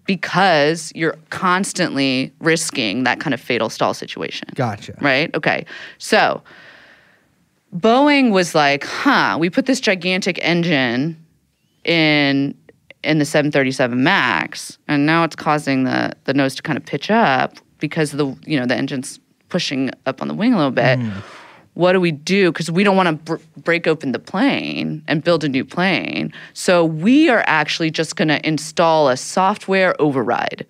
Speaker 1: because you're constantly risking that kind of fatal stall situation.
Speaker 2: Gotcha.
Speaker 1: Right? Okay. So Boeing was like, we put this gigantic engine in the 737 MAX, and now it's causing the nose to kind of pitch up because the engine's pushing up on the wing a little bit. What do we do? Because we don't want to break open the plane and build a new plane. So we are actually just going to install a software override.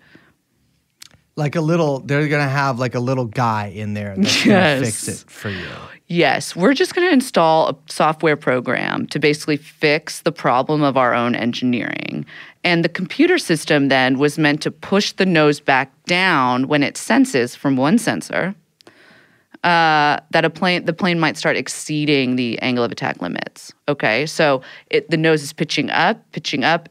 Speaker 2: Like they're going to have like a little guy in there that's going to fix it for you.
Speaker 1: Yes, we're just going to install a software program to basically fix the problem of our own engineering. And the computer system then was meant to push the nose back down when it senses from one sensor that the plane might start exceeding the angle of attack limits. Okay, so the nose is pitching up.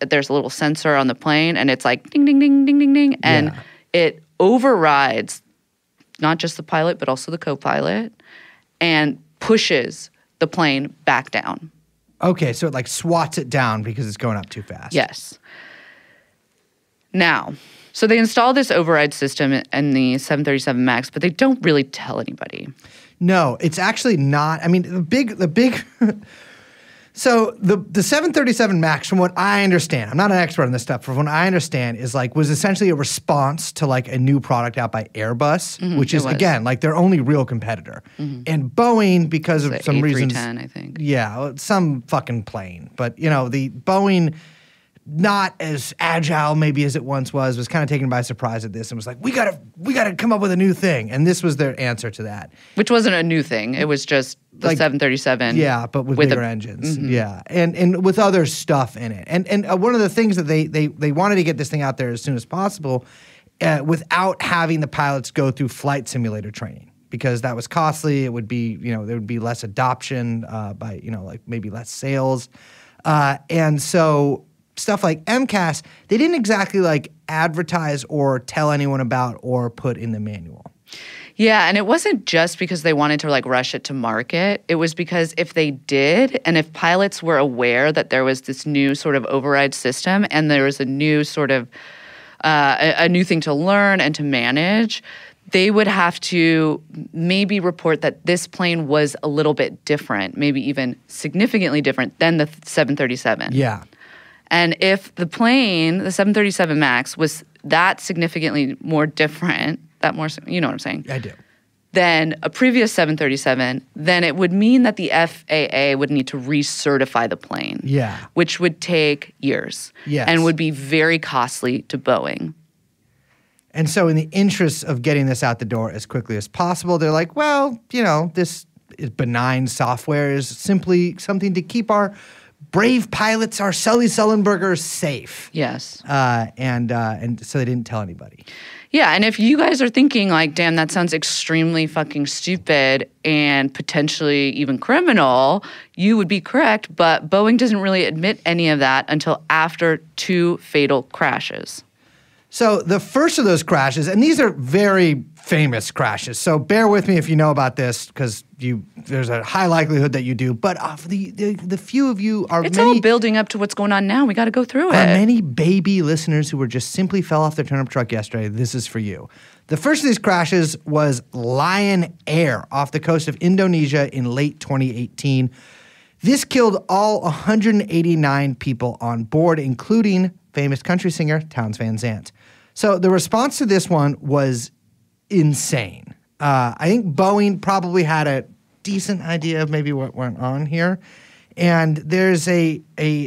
Speaker 1: There's a little sensor on the plane, and it's like ding, ding, ding, ding, ding, ding, and it overrides not just the pilot but also the co-pilot and pushes the plane back down.
Speaker 2: Okay, so it like swats it down because it's going up too fast.
Speaker 1: Yes. Now, so they install this override system in the 737 MAX, but they don't really tell anybody.
Speaker 2: No, it's actually not. I mean, the big So the 737 MAX, from what I understand, I'm not an expert on this stuff, from what I understand, was essentially a response to like a new product out by Airbus, which is again like their only real competitor. And Boeing, because of some reasons,
Speaker 1: A310, I think.
Speaker 2: Yeah, some fucking plane. But the Boeing, not as agile maybe as it once was kind of taken by surprise at this and was like, we gotta come up with a new thing. And this was their answer to that.
Speaker 1: Which wasn't a new thing. It was just the 737.
Speaker 2: Yeah, but with bigger engines. Yeah, and with other stuff in it. And one of the things that they wanted to get this thing out there as soon as possible without having the pilots go through flight simulator training. Because that was costly. It would be, there would be less adoption by, like maybe less sales. And so stuff like MCAS, they didn't exactly like advertise or tell anyone about or put in the manual.
Speaker 1: Yeah, and it wasn't just because they wanted to like rush it to market. It was because if they did, and if pilots were aware that there was this new sort of override system and there was a new sort of a new thing to learn and to manage, they would have to maybe report that this plane was a little bit different, maybe even significantly different than the 737.
Speaker 2: Yeah.
Speaker 1: And if the plane, the 737 MAX, was that significantly more different, you know what I'm saying?
Speaker 2: I do.
Speaker 1: than a previous 737, then it would mean that the FAA would need to recertify the plane.
Speaker 2: Yeah.
Speaker 1: Which would take years.
Speaker 2: Yes.
Speaker 1: And would be very costly to Boeing.
Speaker 2: And so in the interest of getting this out the door as quickly as possible, they're like, well, this benign software is simply something to keep our brave pilots, our Sully Sullenbergers, safe.
Speaker 1: Yes.
Speaker 2: And so they didn't tell anybody.
Speaker 1: Yeah, and if you guys are thinking like, damn, that sounds extremely fucking stupid and potentially even criminal, you would be correct, but Boeing doesn't really admit any of that until after 2 fatal crashes.
Speaker 2: So the first of those crashes, and these are very famous crashes, so bear with me if you know about this, because there's a high likelihood that you do, but the few of you are
Speaker 1: It's all building up to what's going on now. We got to go through it.
Speaker 2: Many baby listeners who were just simply fell off their turnip truck yesterday, this is for you. The first of these crashes was Lion Air off the coast of Indonesia in late 2018. This killed all 189 people on board, including famous country singer Townes Van Zandt. So the response to this one was insane. I think Boeing probably had a decent idea of maybe what went on here. And there's a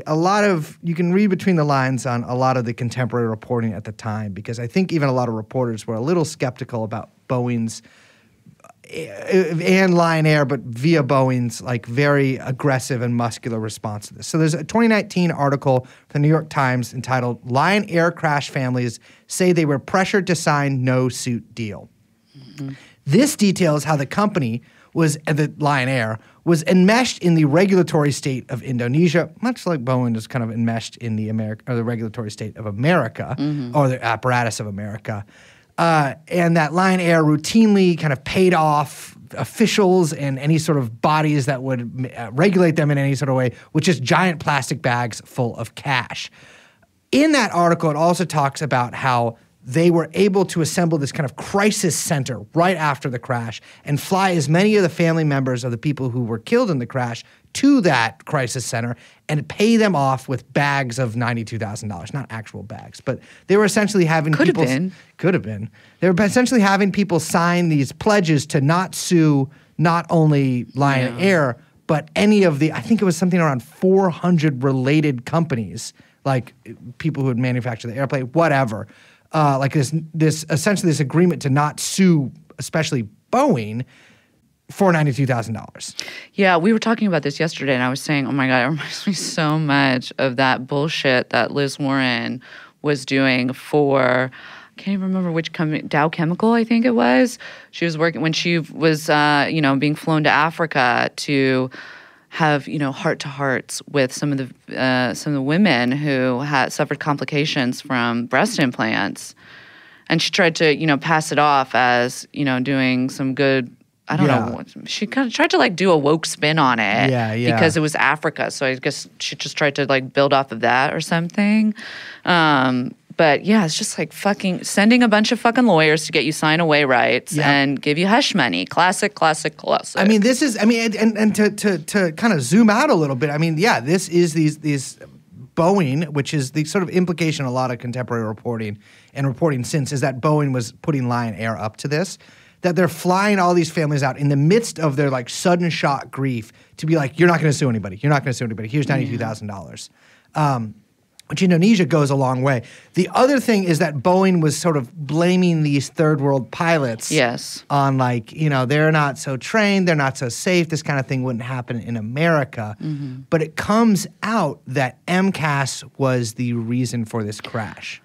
Speaker 2: lot of, you can read between the lines on a lot of the contemporary reporting at the time, because I think even a lot of reporters were a little skeptical about Boeing's and Lion Air, but via Boeing's like very aggressive and muscular response to this. So there's a 2019 article from the New York Times entitled "Lion Air Crash Families Say They Were Pressured to Sign No Suit Deal." Mm-hmm. This details how the company the Lion Air was enmeshed in the regulatory state of Indonesia, much like Boeing is kind of enmeshed in the regulatory state of America, or the apparatus of America. And that Lion Air routinely kind of paid off officials and any sort of bodies that would regulate them in any sort of way with just giant plastic bags full of cash. In that article, it also talks about how they were able to assemble this kind of crisis center right after the crash and fly as many of the family members of the people who were killed in the crash to that crisis center and pay them off with bags of $92,000. Not actual bags, but they were essentially having
Speaker 1: Could have been.
Speaker 2: They were essentially having people sign these pledges to not sue not only Lion Air, but any of the, I think it was something around 400 related companies, like people who would manufacture the airplane, whatever. Like this essentially this agreement to not sue, especially Boeing, for $92,000. Yeah,
Speaker 1: we were talking about this yesterday, and I was saying, oh my God, it reminds me so much of that bullshit that Liz Warren was doing for, I can't even remember which company, Dow Chemical, I think it was. She was working when she was, being flown to Africa to have, heart-to-hearts with some of the women who had suffered complications from breast implants, and she tried to, pass it off as, doing some good. I don't know. She kind of tried to do a woke spin on it.
Speaker 2: Yeah.
Speaker 1: Because it was Africa, so I guess she just tried to build off of that or something. But yeah, it's just fucking sending a bunch of fucking lawyers to get you sign away rights and give you hush money. Classic. I mean, this is, and to kind of zoom out a little bit, this is these Boeing, which is the sort of implication a lot of contemporary reporting and reporting since is that Boeing was putting Lion Air up to this, that they're flying all these families out in the midst of their sudden shock grief to be like, you're not going to sue anybody. You're not going to sue anybody. Here's $92,000. Which Indonesia goes a long way. The other thing is that Boeing was sort of blaming these third world pilots on they're not so trained, they're not so safe, this kind of thing wouldn't happen in America. Mm-hmm. But it comes out that MCAS was the reason for this crash.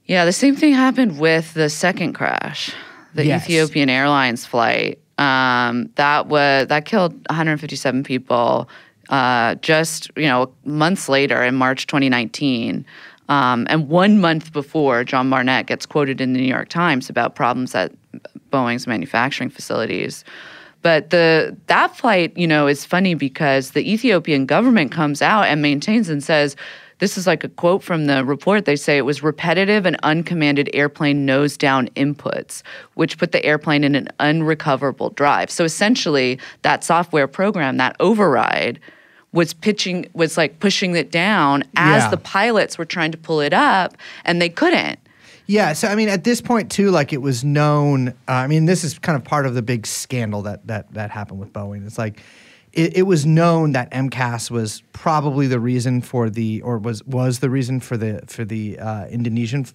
Speaker 1: Yeah, the same thing happened with the second crash, the Ethiopian Airlines flight. That killed 157 people. Just months later in March 2019, and 1 month before John Barnett gets quoted in the New York Times about problems at Boeing's manufacturing facilities. But that flight, is funny because the Ethiopian government comes out and maintains and says, this is a quote from the report. They say it was repetitive and uncommanded airplane nose-down inputs, which put the airplane in an unrecoverable drive. So essentially, that software program, that override, was pushing it down as the pilots were trying to pull it up, and they couldn't.
Speaker 2: Yeah, so I mean, at this point too, like it was known. I mean, this is kind of part of the big scandal that happened with Boeing. It's like it was known that MCAS was probably the reason for was the reason for the Indonesian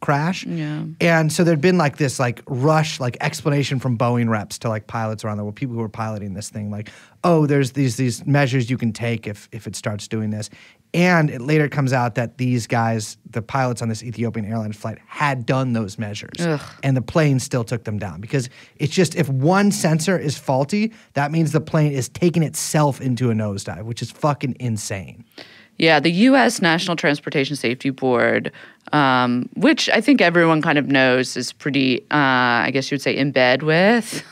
Speaker 2: crash.
Speaker 1: Yeah.
Speaker 2: And so there'd been like this like rush like explanation from Boeing reps to like pilots around the world, people who were piloting this thing, like, oh, there's these measures you can take if it starts doing this. And it later comes out that these guys, the pilots on this Ethiopian Airlines flight, had done those measures.
Speaker 1: Ugh.
Speaker 2: And the plane still took them down. Because it's just, if one sensor is faulty, that means the plane is taking itself into a nosedive, which is fucking insane.
Speaker 1: Yeah, the U.S. National Transportation Safety Board, which I think everyone kind of knows is pretty, I guess you would say, in bed with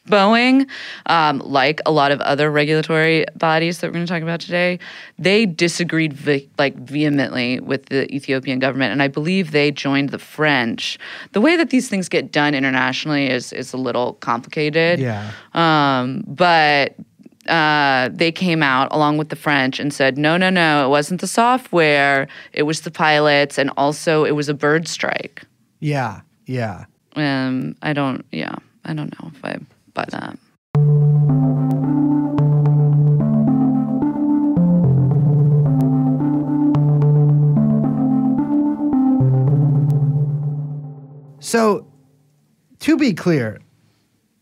Speaker 1: Boeing, like a lot of other regulatory bodies that we're going to talk about today, they disagreed vehemently with the Ethiopian government, and I believe they joined the French. The way that these things get done internationally is a little complicated.
Speaker 2: Yeah.
Speaker 1: But they came out along with the French and said, no, it wasn't the software, it was the pilots, and also it was a bird strike.
Speaker 2: Yeah.
Speaker 1: I don't know if I buy that.
Speaker 2: So, to be clear,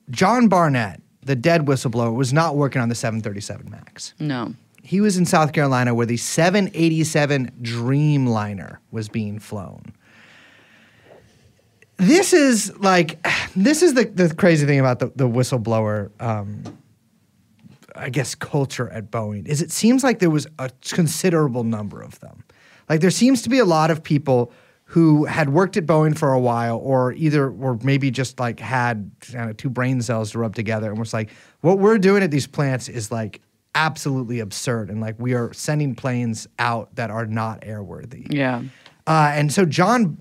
Speaker 2: John Barnett, the dead whistleblower, was not working on the 737 MAX.
Speaker 1: No.
Speaker 2: He was in South Carolina where the 787 Dreamliner was being flown. This is the crazy thing about the whistleblower, I guess, culture at Boeing, is it seems like there was a considerable number of them. Like there seems to be a lot of people who had worked at Boeing for a while, or maybe just like had two brain cells to rub together and was like, what we're doing at these plants is like absolutely absurd, and like we are sending planes out that are not airworthy.
Speaker 1: Yeah.
Speaker 2: And so John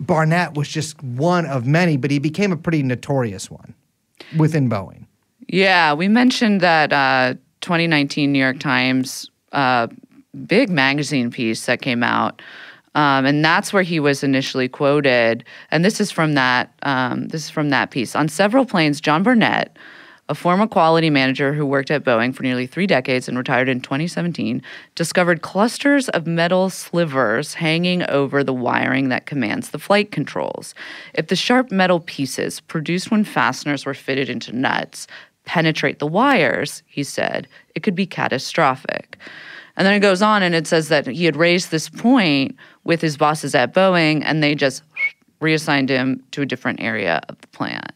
Speaker 2: Barnett was just one of many, but he became a pretty notorious one within Boeing.
Speaker 1: Yeah, we mentioned that 2019 New York Times big magazine piece that came out, and that's where he was initially quoted. And this is from that piece. On several planes, John Barnett, a former quality manager who worked at Boeing for nearly 3 decades and retired in 2017, discovered clusters of metal slivers hanging over the wiring that commands the flight controls. If the sharp metal pieces, produced when fasteners were fitted into nuts, penetrate the wires, he said, it could be catastrophic. And then it goes on and it says that he had raised this point with his bosses at Boeing, and they just reassigned him to a different area of the plant.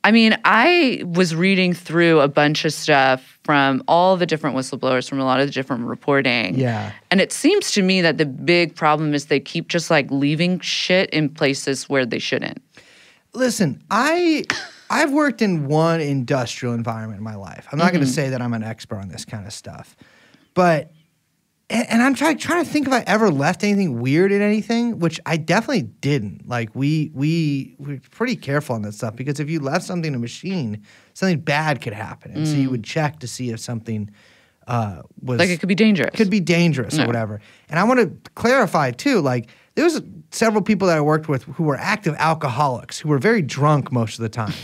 Speaker 1: I mean, I was reading through a bunch of stuff from all the different whistleblowers, from a lot of the different reporting.
Speaker 2: Yeah.
Speaker 1: And it seems to me that the big problem is they keep just like leaving shit in places where they shouldn't.
Speaker 2: Listen, I've worked in one industrial environment in my life. I'm not going to say that I'm an expert on this kind of stuff, but and I'm trying to think if I ever left anything weird in anything, which I definitely didn't. Like we're pretty careful on that stuff, because if you left something in a machine, something bad could happen, and so you would check to see if something was
Speaker 1: like it could be dangerous.
Speaker 2: Could be dangerous or whatever. And I want to clarify too, like there was several people that I worked with who were active alcoholics, who were very drunk most of the time.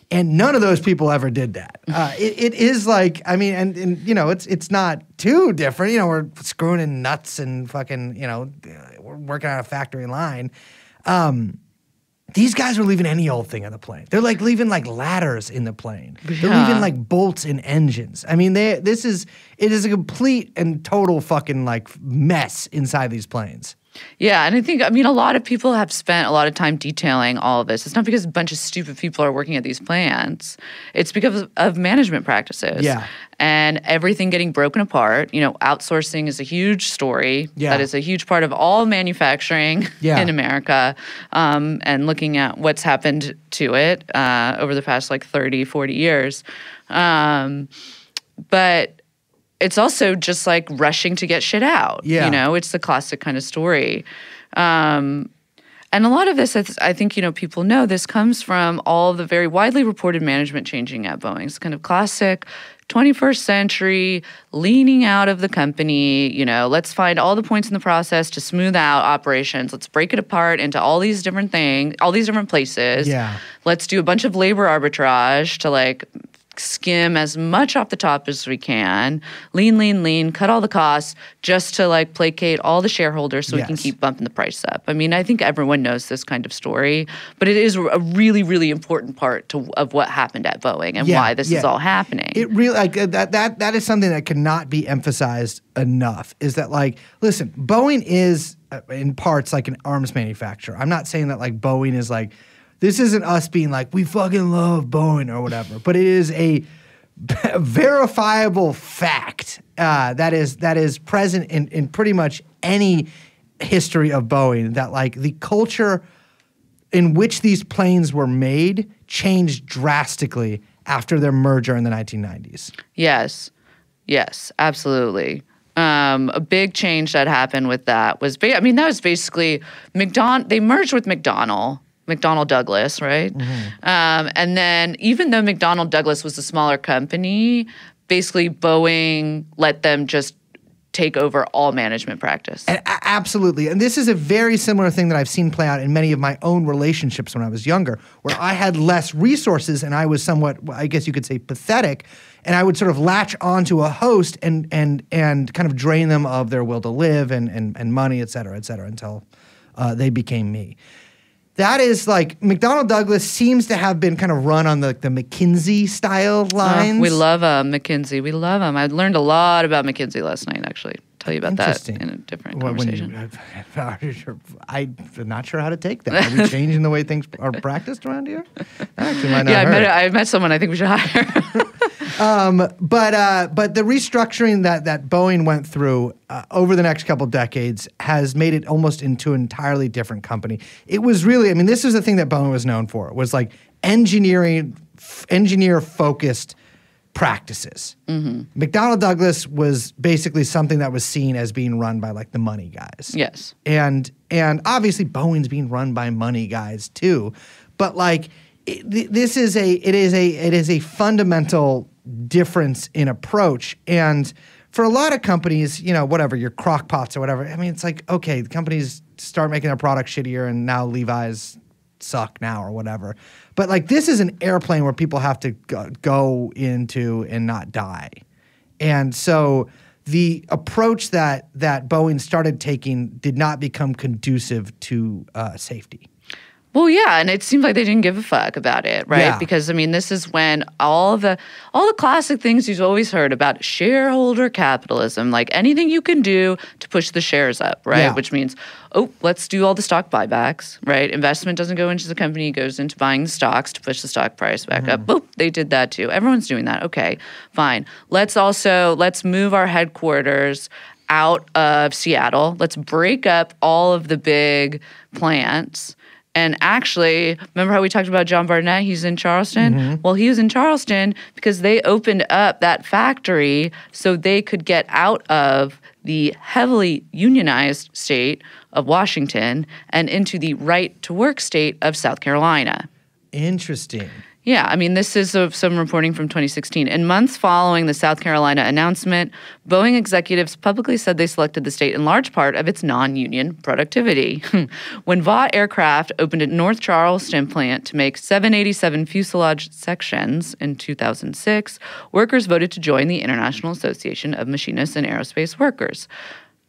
Speaker 2: And none of those people ever did that. It is like, I mean, and you know, it's not too different. You know, we're screwing in nuts and fucking, you know, we're working on a factory line. These guys were leaving any old thing on the plane. They're like leaving like ladders in the plane. They're leaving like bolts in engines. I mean, it is a complete and total fucking like mess inside these planes.
Speaker 1: Yeah, and I mean, a lot of people have spent a lot of time detailing all of this. It's not because a bunch of stupid people are working at these plants. It's because of management practices.
Speaker 2: Yeah.
Speaker 1: And everything getting broken apart. You know, outsourcing is a huge story.
Speaker 2: Yeah.
Speaker 1: That is a huge part of all manufacturing in America. And looking at what's happened to it over the past like 30, 40 years. But it's also just like rushing to get shit out.
Speaker 2: Yeah.
Speaker 1: You know, it's the classic kind of story. I And a lot of this, I think, people know this comes from all the very widely reported management changing at Boeing. It's kind of classic 21st century leaning out of the company. Let's find all the points in the process to smooth out operations. Let's break it apart into all these different things, all these different places.
Speaker 2: Yeah.
Speaker 1: Let's do a bunch of labor arbitrage to skim as much off the top as we can, lean, cut all the costs just to placate all the shareholders so we can keep bumping the price up. I mean, I think everyone knows this kind of story, but it is a really, really important part of what happened at Boeing and why this is all happening.
Speaker 2: It really that is something that cannot be emphasized enough. Is that listen, Boeing is in parts like an arms manufacturer. I'm not saying that Boeing is this isn't us being we fucking love Boeing or whatever, but it is a verifiable fact that is present in pretty much any history of Boeing, that the culture in which these planes were made changed drastically after their merger in the 1990s.
Speaker 1: Yes, absolutely. A big change that happened with that was, that was basically they merged with McDonnell Douglas, right? Mm-hmm. And then even though McDonnell Douglas was a smaller company, basically Boeing let them just take over all management practice.
Speaker 2: Absolutely. And this is a very similar thing that I've seen play out in many of my own relationships when I was younger, where I had less resources and I was somewhat, I guess you could say, pathetic. And I would sort of latch onto a host and kind of drain them of their will to live and money, et cetera, until they became me. That is McDonnell Douglas seems to have been kind of run on the McKinsey style lines.
Speaker 1: We love McKinsey. We love them. I learned a lot about McKinsey last night, actually. Tell you about that in a different conversation.
Speaker 2: I'm not sure how to take that. Are we changing the way things are practiced around here? That actually might not hurt.
Speaker 1: I met someone I think we should hire.
Speaker 2: But the restructuring that Boeing went through over the next couple decades has made it almost into an entirely different company. It was really, this is the thing that Boeing was known for, was engineer-focused practices. Mm-hmm. McDonnell Douglas was basically something that was seen as being run by the money guys.
Speaker 1: Yes.
Speaker 2: And obviously Boeing's being run by money guys too. But it is a fundamental difference in approach. And for a lot of companies, whatever, your crock pots or whatever, it's okay, the companies start making their product shittier and now Levi's suck now or whatever. But this is an airplane where people have to go into and not die. And so the approach that Boeing started taking did not become conducive to safety.
Speaker 1: Well, yeah, and it seemed like they didn't give a fuck about it, right?
Speaker 2: Yeah.
Speaker 1: Because this is when all the classic things you've always heard about shareholder capitalism, anything you can do to push the shares up, right?
Speaker 2: Yeah.
Speaker 1: Which means, let's do all the stock buybacks, right? Investment doesn't go into the company, it goes into buying the stocks to push the stock price back up. Boop, they did that too. Everyone's doing that. Okay, fine. Let's move our headquarters out of Seattle. Let's break up all of the big plants. And actually, remember how we talked about John Barnett? He's in Charleston. Mm-hmm. Well, he was in Charleston because they opened up that factory so they could get out of the heavily unionized state of Washington and into the right-to-work state of South Carolina.
Speaker 2: Interesting.
Speaker 1: Yeah, this is some reporting from 2016. In months following the South Carolina announcement, Boeing executives publicly said they selected the state in large part of its non-union productivity. When Vought Aircraft opened a North Charleston plant to make 787 fuselage sections in 2006, workers voted to join the International Association of Machinists and Aerospace Workers,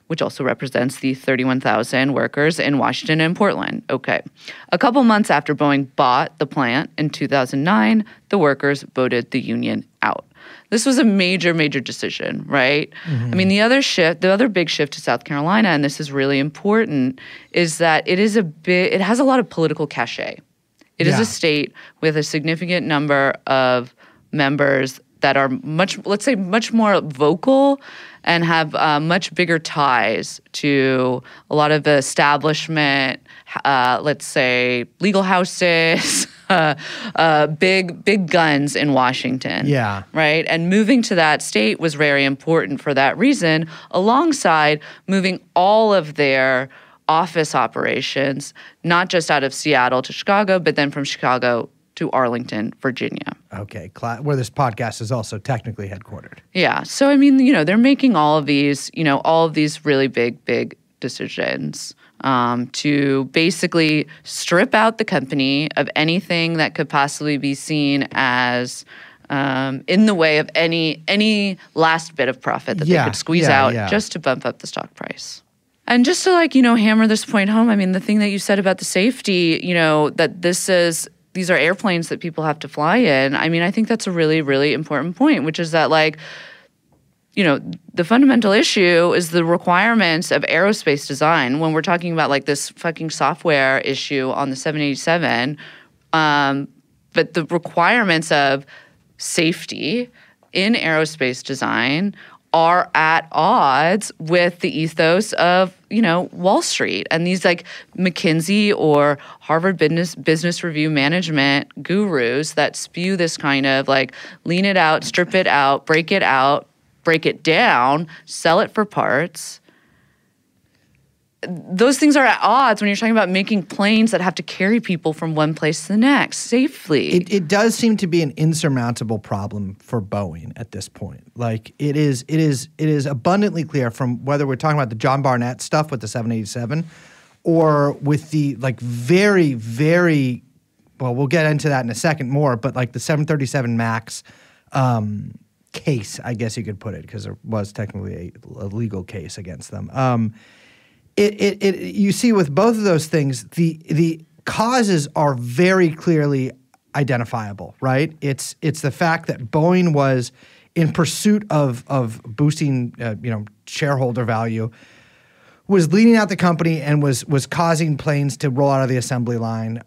Speaker 1: which also represents the 31,000 workers in Washington and Portland. Okay. A couple months after Boeing bought the plant in 2009, the workers voted the union out. This was a major, major decision, right? Mm-hmm. The other big shift to South Carolina, and this is really important, is that it has a lot of political cachet. It is a state with a significant number of members that are much more vocal and have much bigger ties to a lot of the establishment, legal houses, big guns in Washington.
Speaker 2: Yeah.
Speaker 1: Right? And moving to that state was very important for that reason, alongside moving all of their office operations, not just out of Seattle to Chicago, but then from Chicago to Arlington, Virginia.
Speaker 2: Okay, where this podcast is also technically headquartered.
Speaker 1: Yeah. So, I mean, they're making all of these really big decisions to basically strip out the company of anything that could possibly be seen as in the way of any last bit of profit that they could squeeze out just to bump up the stock price. And just to hammer this point home, I mean, the thing that you said about the safety, that these are airplanes that people have to fly in. I mean, I think that's a really, really important point, which is that the fundamental issue is the requirements of aerospace design. When we're talking about this fucking software issue on the 787, but the requirements of safety in aerospace design are at odds with the ethos of, Wall Street. And these McKinsey or Harvard Business Review management gurus that spew this kind of lean it out, strip it out, break it down, sell it for parts. Those things are at odds when you're talking about making planes that have to carry people from one place to the next safely.
Speaker 2: It does seem to be an insurmountable problem for Boeing at this point. It is abundantly clear from whether we're talking about the John Barnett stuff with the 787 or with the very, very, well, we'll get into that in a second more, but the 737 MAX case, I guess you could put it, because there was technically a legal case against them. You see with both of those things, the causes are very clearly identifiable, right? It's the fact that Boeing was in pursuit of boosting shareholder value, was leading out the company and was causing planes to roll out of the assembly line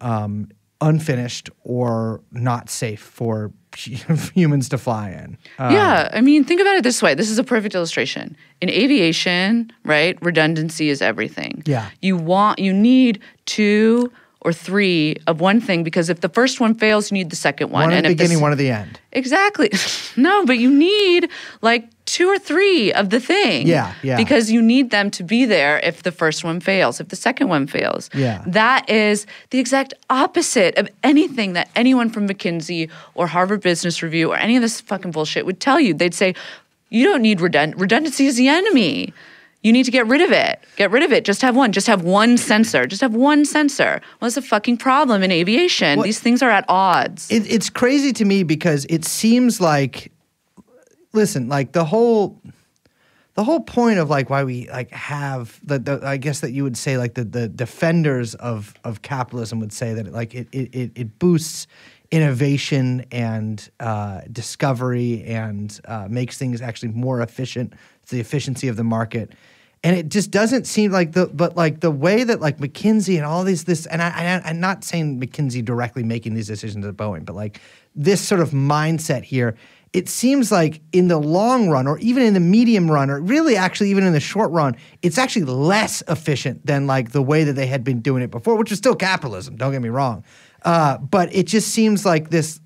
Speaker 2: unfinished or not safe for humans to fly in.
Speaker 1: Yeah, I mean, think about it this way. This is a perfect illustration. In aviation, right, redundancy is everything.
Speaker 2: Yeah.
Speaker 1: You need 2 or 3 of one thing, because if the first one fails, you need the second one.
Speaker 2: One at the beginning, one at the end.
Speaker 1: Exactly. No, but you need 2 or 3 of the thing.
Speaker 2: Yeah.
Speaker 1: Because you need them to be there if the first one fails, if the second one fails.
Speaker 2: Yeah.
Speaker 1: That is the exact opposite of anything that anyone from McKinsey or Harvard Business Review or any of this fucking bullshit would tell you. They'd say, you don't need redundancy is the enemy. You need to get rid of it. Get rid of it. Just have one. Just have one sensor. Just have one sensor. Well, that's a fucking problem in aviation. These things are at odds.
Speaker 2: It's crazy to me because it seems like, listen, the whole point of why we have the I guess that you would say the defenders of capitalism would say that it boosts innovation and discovery and makes things actually more efficient. It's the efficiency of the market. And it just doesn't seem the way that McKinsey and all this, and I'm not saying McKinsey directly making these decisions at Boeing, but this sort of mindset here, it seems in the long run or even in the medium run or really actually even in the short run, it's actually less efficient than the way that they had been doing it before, which is still capitalism, don't get me wrong. But it just seems this,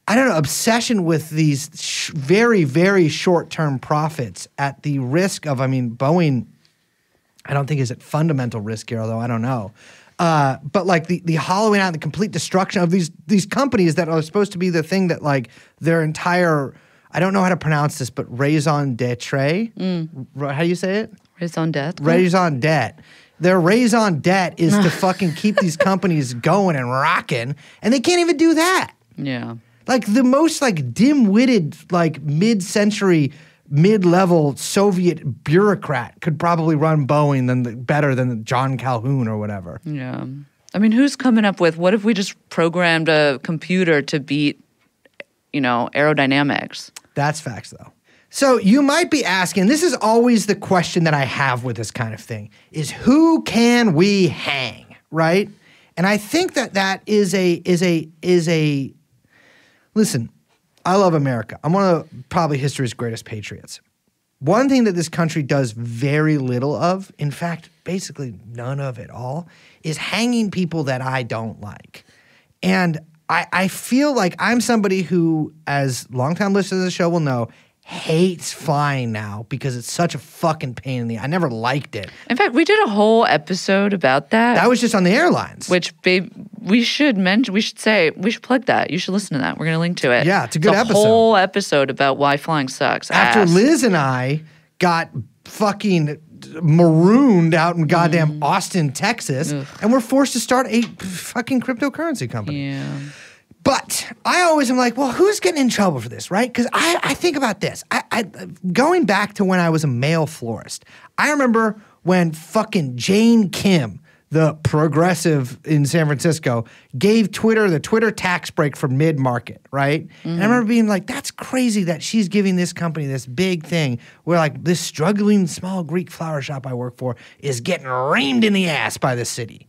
Speaker 2: I don't know, obsession with these very, very short-term profits at the risk of, Boeing, I don't think is at fundamental risk here, although I don't know. But the hollowing out and the complete destruction of these companies that are supposed to be the thing that their entire, I don't know how to pronounce this, but raison d'etre. How do you say it?
Speaker 1: Raison d'etre.
Speaker 2: Raison d'etre. Their raison d'etre is to fucking keep these companies going and rocking, and they can't even do that.
Speaker 1: Yeah.
Speaker 2: The most dim-witted mid-century, mid-level Soviet bureaucrat could probably run Boeing better than John Calhoun or whatever.
Speaker 1: Yeah. I mean, who's coming up with, what if we just programmed a computer to beat, aerodynamics?
Speaker 2: That's facts, though. So you might be asking, this is always the question that I have with this kind of thing, is who can we hang, right? And I think that is a listen, I love America. I'm one of probably history's greatest patriots. One thing that this country does very little of, in fact, basically none of it all, is hanging people that I don't like. And I feel like I'm somebody who, as longtime listeners of the show will know, hates flying now because it's such a fucking pain in the. I never liked it.
Speaker 1: In fact, we did a whole episode about that.
Speaker 2: That was just on the airlines.
Speaker 1: Which, babe, we should mention. We should plug that. You should listen to that. We're gonna link to it.
Speaker 2: Yeah, it's a good episode.
Speaker 1: A whole episode about why flying sucks.
Speaker 2: After Liz and I got fucking marooned out in goddamn Austin, Texas, and we're forced to start a fucking cryptocurrency company.
Speaker 1: Yeah.
Speaker 2: But I always am like, well, who's getting in trouble for this, right? Because I think about this. I going back to when I was a male florist, I remember when fucking Jane Kim, the progressive in San Francisco, gave Twitter the Twitter tax break for mid-market, right? And I remember being like, that's crazy that she's giving this company this big thing where like this struggling small Greek flower shop I work for is getting reamed in the ass by the city.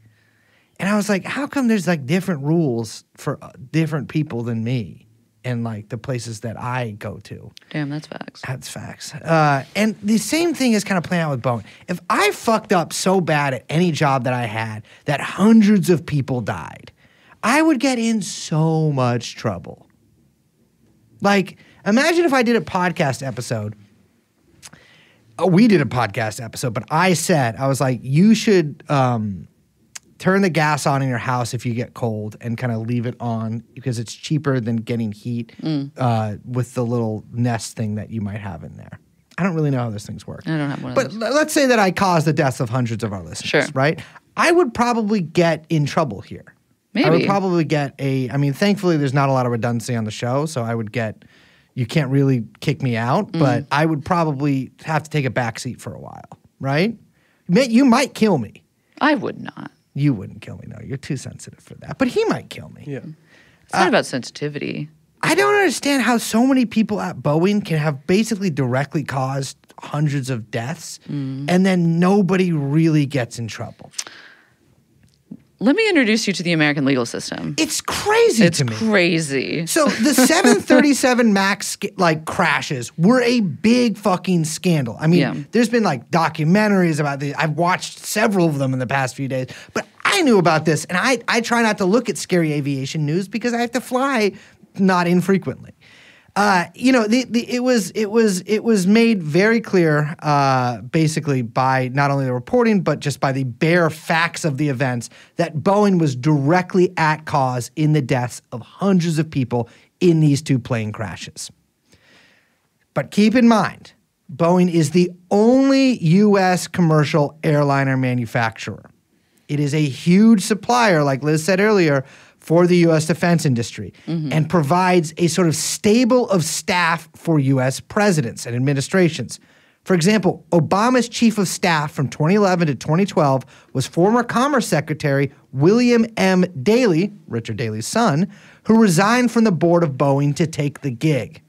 Speaker 2: And I was like, how come there's like different rules for different people than me in like the places that I go to?
Speaker 1: Damn, that's facts.
Speaker 2: That's facts. And the same thing is kind of playing out with Boeing. If I fucked up so bad at any job that I had that hundreds of people died, I would get in so much trouble. Like, imagine if I did a podcast episode. We did a podcast episode, but I was like, you should turn the gas on in your house if you get cold and kind of leave it on because it's cheaper than getting heat with the little nest thing that you might have in there. I don't really know how those things work.
Speaker 1: I don't have one of
Speaker 2: But
Speaker 1: those.
Speaker 2: let's say that I caused the deaths of hundreds of our listeners,
Speaker 1: Sure.
Speaker 2: right? I would probably get in trouble here.
Speaker 1: Maybe.
Speaker 2: I would probably get thankfully there's not a lot of redundancy on the show, so I would get, you can't really kick me out, but I would probably have to take a back seat for a while, right? You might kill me.
Speaker 1: I would not.
Speaker 2: You wouldn't kill me, no. You're too sensitive for that. But he might kill me.
Speaker 4: Yeah.
Speaker 1: It's not about sensitivity.
Speaker 2: I don't understand how so many people at Boeing can have basically directly caused hundreds of deaths and then nobody really gets in trouble.
Speaker 1: Let me introduce you to the American legal system.
Speaker 2: It's crazy to me.
Speaker 1: It's crazy.
Speaker 2: So the 737 MAX crashes were a big fucking scandal. I mean, there's been like documentaries about these. I've watched several of them in the past few days. But I knew about this, and I try not to look at scary aviation news because I have to fly not infrequently. It was made very clear, basically by not only the reporting but just by the bare facts of the events that Boeing was directly at cause in the deaths of hundreds of people in these two plane crashes. But keep in mind, Boeing is the only U.S. commercial airliner manufacturer. It is a huge supplier, like Liz said earlier, for the U.S. defense industry and provides a sort of stable of staff for U.S. presidents and administrations. For example, Obama's chief of staff from 2011 to 2012 was former Commerce Secretary William M. Daley, Richard Daley's son, who resigned from the board of Boeing to take the gig.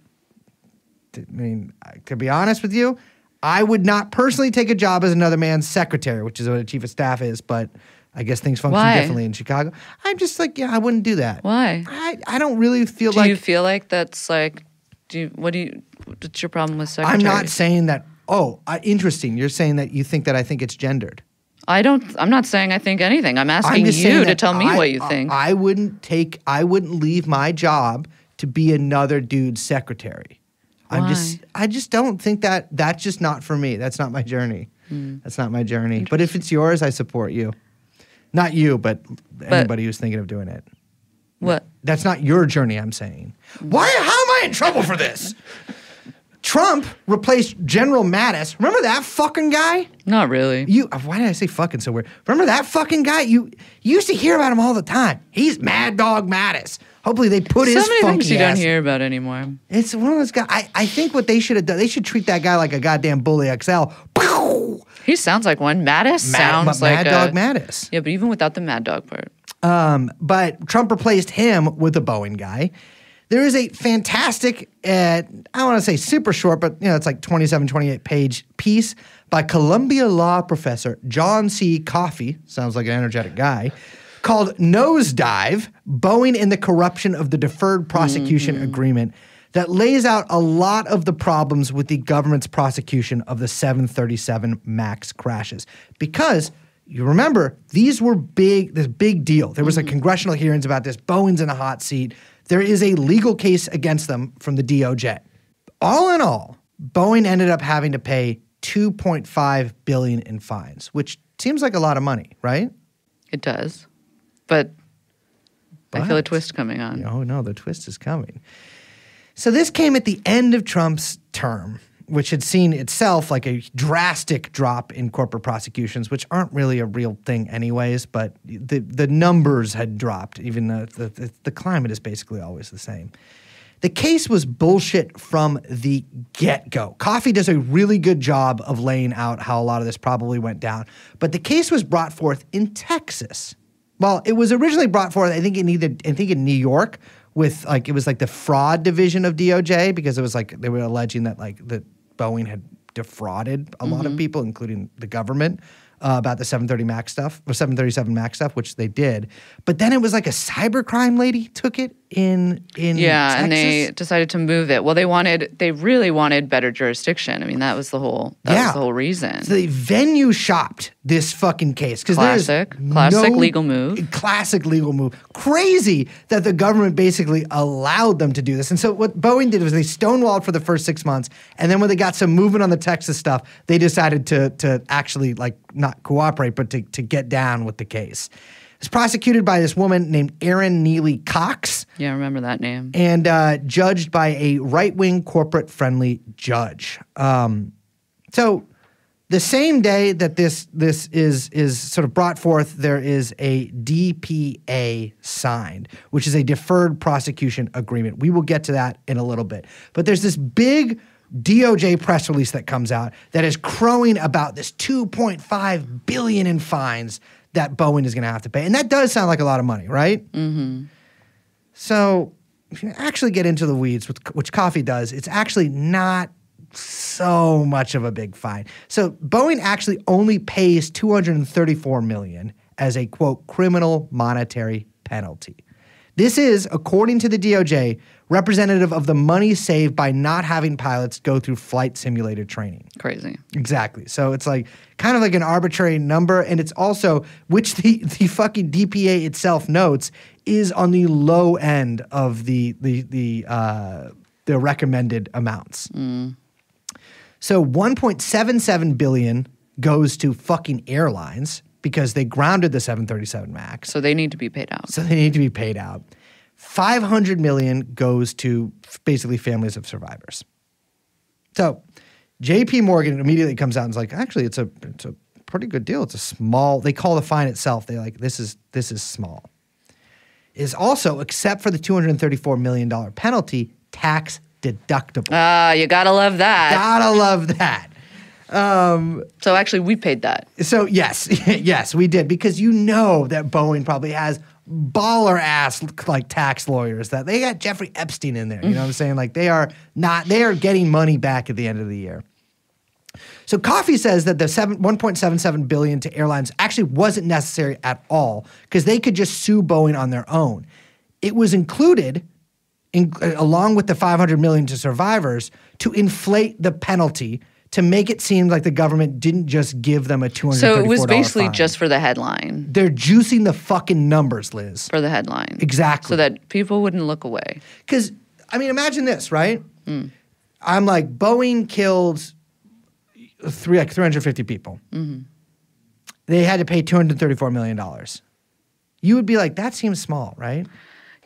Speaker 2: I mean, to be honest with you, I would not personally take a job as another man's secretary, which is what a chief of staff is, but I guess things function differently in Chicago. I'm just like, I wouldn't do that.
Speaker 1: Why?
Speaker 2: I don't really feel
Speaker 1: Do you feel like that's like, what's your problem with secretary?
Speaker 2: I'm not saying that, interesting. You're saying that you think that I think it's gendered.
Speaker 1: I'm not saying I think anything. I'm asking you to tell me what you think.
Speaker 2: I wouldn't leave my job to be another dude's secretary.
Speaker 1: Why?
Speaker 2: I just don't think that's just not for me. That's not my journey. That's not my journey. But if it's yours, I support you. Not you, but anybody who's thinking of doing it.
Speaker 1: What?
Speaker 2: That's not your journey, I'm saying. How am I in trouble for this? Trump replaced General Mattis. Remember that fucking guy?
Speaker 1: Not really.
Speaker 2: Why did I say fucking so weird? Remember that fucking guy? You used to hear about him all the time. He's Mad Dog Mattis. Hopefully they put his funky ass.
Speaker 1: So many things you don't hear about anymore.
Speaker 2: It's one of those guys. I think what they should have done, they should treat that guy like a goddamn Bully XL.
Speaker 1: He sounds like one. Mattis sounds like
Speaker 2: Mad Dog Mattis.
Speaker 1: Yeah, but even without the Mad Dog part.
Speaker 2: But Trump replaced him with a Boeing guy. There is a fantastic, I want to say super short, but it's like 27, 28 page piece by Columbia Law professor John C. Coffey, sounds like an energetic guy, called Nosedive, Boeing and the Corruption of the Deferred Prosecution Agreement, that lays out a lot of the problems with the government's prosecution of the 737 MAX crashes. Because you remember, this big deal. There was a congressional hearings about this. Boeing's in a hot seat. There is a legal case against them from the DOJ. All in all, Boeing ended up having to pay $2.5 billion in fines, which seems like a lot of money, right?
Speaker 1: It does. But I feel a twist coming on.
Speaker 2: Oh, no, the twist is coming. So this came at the end of Trump's term, which had seen itself like a drastic drop in corporate prosecutions, which aren't really a real thing anyways, but the numbers had dropped. Even the climate is basically always the same. The case was bullshit from the get-go. Coffee does a really good job of laying out how a lot of this probably went down. But the case was brought forth in Texas. Well, it was originally brought forth, I think in New York, with it was like the fraud division of DOJ, because it was like they were alleging that that Boeing had defrauded a lot of people, including the government, about the 730 Max stuff or 737 Max stuff, which they did. But then it was like a cybercrime lady took it in Texas.
Speaker 1: And they decided to move it. Well, they really wanted better jurisdiction. I mean, that was the whole reason.
Speaker 2: So they venue shopped this fucking case.
Speaker 1: Classic legal move.
Speaker 2: Classic legal move. Crazy that the government basically allowed them to do this. And so what Boeing did was they stonewalled for the first 6 months, and then when they got some movement on the Texas stuff, they decided to actually not cooperate, but to get down with the case. It's prosecuted by this woman named Erin Neely Cox.
Speaker 1: Yeah, I remember that name.
Speaker 2: And judged by a right-wing corporate-friendly judge. So the same day that this is sort of brought forth, there is a DPA signed, which is a deferred prosecution agreement. We will get to that in a little bit. But there's this big DOJ press release that comes out that is crowing about this $2.5 billion in fines that Boeing is going to have to pay. And that does sound like a lot of money, right? Mm-hmm. So if you actually get into the weeds, which Coffee does, it's actually not so much of a big fine. So Boeing actually only pays $234 million as a, quote, criminal monetary penalty. This is, according to the DOJ, representative of the money saved by not having pilots go through flight simulator training.
Speaker 1: Crazy.
Speaker 2: Exactly. So it's kind of like an arbitrary number, and it's also, which the fucking DPA itself notes, is on the low end of the recommended amounts. Mm. So $1.77 billion goes to fucking airlines because they grounded the 737 Max.
Speaker 1: So they need to be paid out.
Speaker 2: $500 million goes to basically families of survivors. So J.P. Morgan immediately comes out and is like, actually, it's a pretty good deal. It's a small. They call the fine itself. They're like, this is small. It is also, except for the $234 million penalty, tax deductible.
Speaker 1: You gotta love that.
Speaker 2: Gotta love that.
Speaker 1: So actually, we paid that.
Speaker 2: So yes, yes, we did, because you know that Boeing probably has baller ass tax lawyers that they got Jeffrey Epstein in there. You know what I'm saying? They are getting money back at the end of the year. So Coffee says that the $1.77 billion to airlines actually wasn't necessary at all because they could just sue Boeing on their own. It was included along with the $500 million to survivors to inflate the penalty to make it seem like the government didn't just give them a $234
Speaker 1: So it was basically
Speaker 2: fine.
Speaker 1: just for the headline.
Speaker 2: They're juicing the fucking numbers, Liz.
Speaker 1: For the headline.
Speaker 2: Exactly.
Speaker 1: So that people wouldn't look away.
Speaker 2: Because, imagine this, right? I'm like, Boeing killed 350 people. Mm-hmm. They had to pay $234 million. You would be like, that seems small, right?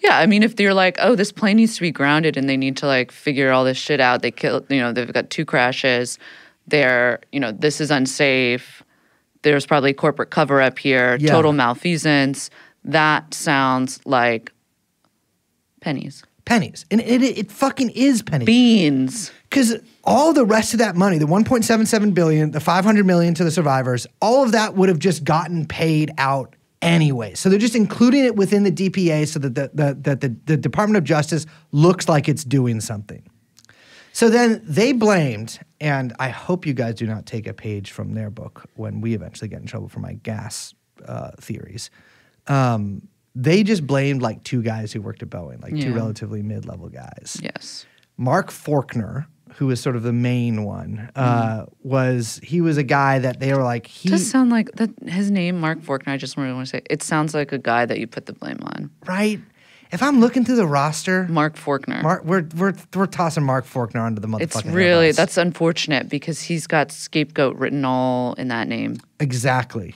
Speaker 1: Yeah, if they're like, oh, this plane needs to be grounded and they need to figure all this shit out. They killed, they've got 2 crashes. They're, this is unsafe. There's probably corporate cover up here, total malfeasance. That sounds like pennies.
Speaker 2: Pennies. And it fucking is pennies.
Speaker 1: Beans.
Speaker 2: Because all the rest of that money, the $1.77 billion, the $500 million to the survivors, all of that would have just gotten paid out anyway. So they're just including it within the DPA so that the Department of Justice looks like it's doing something. So then they blamed, and I hope you guys do not take a page from their book when we eventually get in trouble for my gas theories. They just blamed 2 guys who worked at Boeing, 2 relatively mid-level guys.
Speaker 1: Yes.
Speaker 2: Mark Faulkner, who was sort of the main one, was a guy that they were like, he
Speaker 1: does sound like that. His name, Mark Faulkner. I just really want to say, it sounds like a guy that you put the blame on,
Speaker 2: right? If I'm looking through the roster,
Speaker 1: Mark Faulkner.
Speaker 2: we're tossing Mark Faulkner onto the motherfucking
Speaker 1: It's really,
Speaker 2: Airbus.
Speaker 1: that's unfortunate because he's got scapegoat written all in that name.
Speaker 2: Exactly.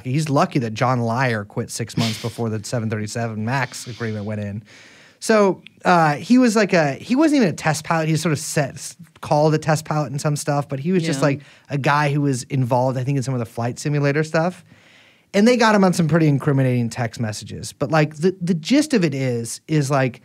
Speaker 2: He's lucky that John Lyer quit 6 months before the 737 MAX agreement went in. So he was he wasn't even a test pilot. He sort of called a test pilot and some stuff, but he was just like a guy who was involved, I think, in some of the flight simulator stuff. And they got him on some pretty incriminating text messages. But like the gist of it is like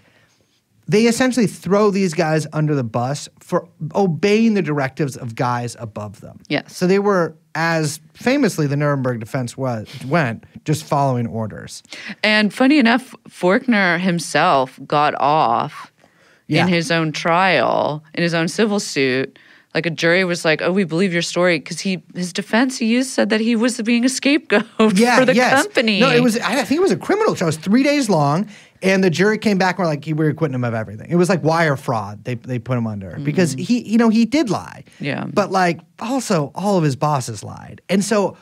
Speaker 2: they essentially throw these guys under the bus for obeying the directives of guys above them.
Speaker 1: Yes.
Speaker 2: So they were, as famously the Nuremberg defense went, just following orders.
Speaker 1: And funny enough, Faulkner himself got off in his own trial, in his own civil suit. Like a jury was like, "Oh, we believe your story," because his defense said that he was being a scapegoat for the company.
Speaker 2: No, I think it was a criminal trial. It was 3 days long, and the jury came back and were like, "We were acquitting him of everything." It was like wire fraud. They put him under because he did lie.
Speaker 1: Yeah.
Speaker 2: But like also all of his bosses lied, and so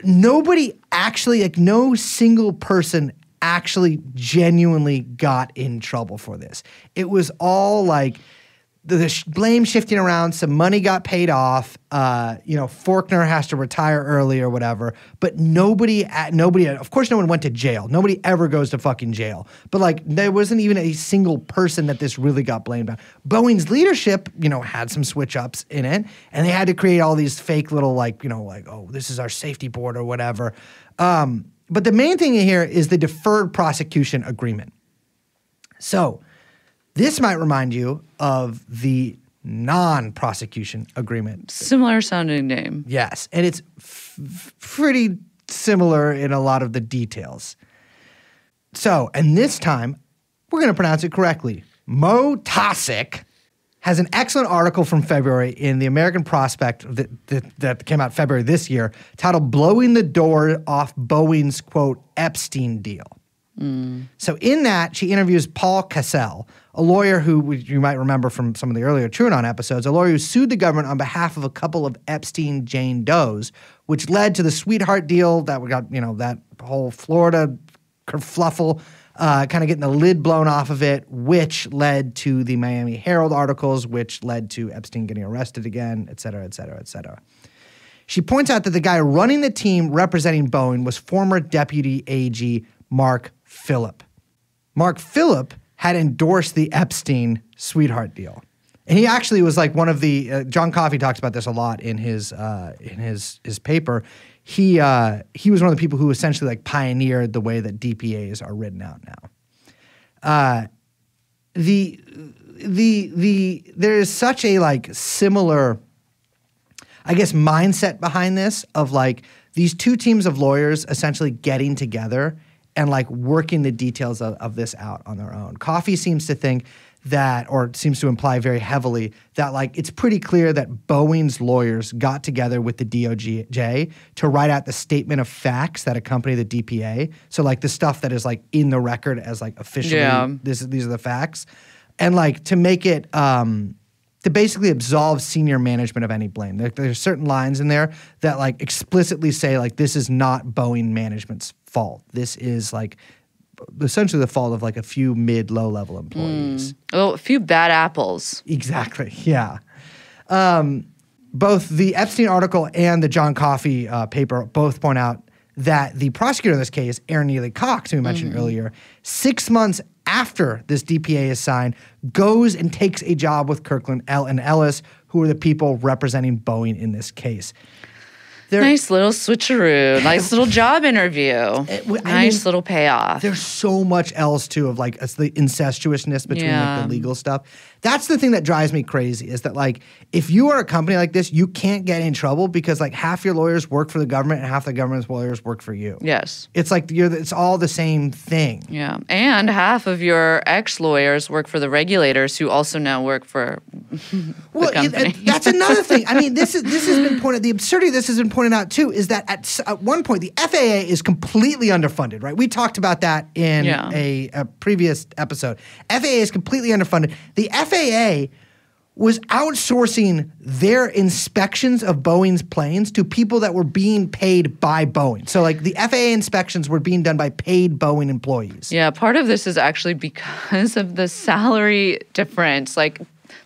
Speaker 2: nobody actually, like no single person actually genuinely got in trouble for this. It was all like the blame shifting around. Some money got paid off. Faulkner has to retire early or whatever. But nobody, of course, no one went to jail. Nobody ever goes to fucking jail. But like, there wasn't even a single person that this really got blamed on. Boeing's leadership, had some switch ups in it, and they had to create all these fake little oh, this is our safety board or whatever. But the main thing here is the deferred prosecution agreement. So this might remind you of the non-prosecution agreement.
Speaker 1: Similar sounding name.
Speaker 2: Yes, and it's pretty similar in a lot of the details. So, and this time, we're going to pronounce it correctly. Mo Tasic has an excellent article from February in the American Prospect that came out February this year, titled "Blowing the Door Off Boeing's, quote, Epstein Deal." So in that, she interviews Paul Cassell, a lawyer who you might remember from some of the earlier TrueAnon episodes, a lawyer who sued the government on behalf of a couple of Epstein Jane Does, which led to the sweetheart deal that we got, that whole Florida kerfluffle, kind of getting the lid blown off of it, which led to the Miami Herald articles, which led to Epstein getting arrested again, et cetera, et cetera, et cetera. She points out that the guy running the team representing Boeing was former Deputy AG Mark Phillip. Mark Phillip had endorsed the Epstein sweetheart deal. And he actually was like one of the John Coffey talks about this a lot in his paper. He was one of the people who essentially like pioneered the way that DPAs are written out now. There is such a like similar, I guess, mindset behind this of like these two teams of lawyers essentially getting together and like working the details of this out on their own. Coffey seems to think that, or seems to imply very heavily, that like it's pretty clear that Boeing's lawyers got together with the DOJ to write out the statement of facts that accompany the DPA. So like the stuff that is like in the record as like officially, these are the facts. And like to make it, to basically absolve senior management of any blame. There's certain lines in there that like explicitly say like this is not Boeing management's fault. This is like essentially the fault of like a few low level employees.
Speaker 1: Oh, a few bad apples.
Speaker 2: Exactly. Yeah. Both the Epstein article and the John Coffey paper both point out that the prosecutor in this case, Aaron Neely Cox, who we mentioned earlier, 6 months after this DPA is signed, goes and takes a job with Kirkland and Ellis, who are the people representing Boeing in this case.
Speaker 1: Nice little switcheroo. Nice little job interview. Nice little payoff.
Speaker 2: There's so much else, too, of like the incestuousness between like the legal stuff. That's the thing that drives me crazy is that like if you are a company like this, you can't get in trouble because like half your lawyers work for the government and half the government's lawyers work for you.
Speaker 1: Yes.
Speaker 2: It's like it's all the same thing.
Speaker 1: Yeah. And half of your ex-lawyers work for the regulators who also now work for the company.
Speaker 2: That's another thing. I mean, this has been pointed, the absurdity of this has been pointed out too, is that at one point the FAA is completely underfunded, right? We talked about that in a previous episode. FAA is completely underfunded. The FAA was outsourcing their inspections of Boeing's planes to people that were being paid by Boeing. So like the FAA inspections were being done by paid Boeing employees.
Speaker 1: Yeah, part of this is actually because of the salary difference. Like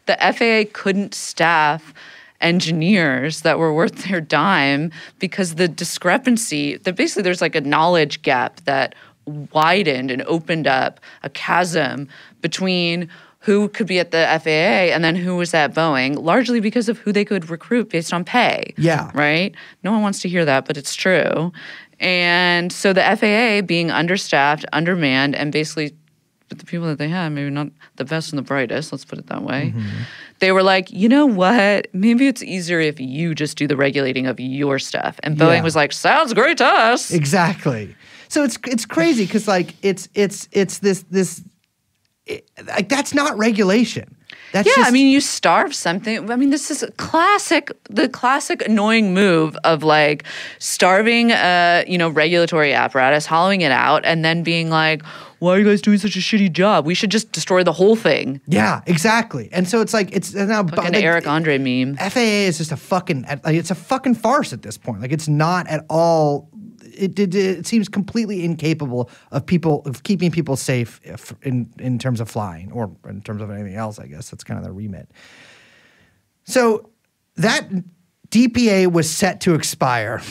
Speaker 1: the FAA couldn't staff engineers that were worth their dime because the discrepancy, that basically there's like a knowledge gap that widened and opened up a chasm between who could be at the FAA and then who was at Boeing, largely because of who they could recruit based on pay.
Speaker 2: Yeah.
Speaker 1: Right? No one wants to hear that, but it's true. And so the FAA being understaffed, undermanned, and basically with the people that they had, maybe not the best and the brightest, let's put it that way, they were like, you know what? Maybe it's easier if you just do the regulating of your stuff. And Boeing was like, sounds great to us.
Speaker 2: Exactly. So it's crazy because like it's this like that's not regulation. That's
Speaker 1: yeah,
Speaker 2: just,
Speaker 1: I mean, you starve something. I mean, this is the classic annoying move of like starving regulatory apparatus, hollowing it out, and then being like, why are you guys doing such a shitty job? We should just destroy the whole thing.
Speaker 2: Yeah, exactly. And so it's like it's now
Speaker 1: like an Eric Andre meme.
Speaker 2: FAA is just a fucking farce at this point. Like it's not at all. It seems completely incapable of keeping people safe in terms of flying or in terms of anything else. I guess that's kind of the remit. So that DPA was set to expire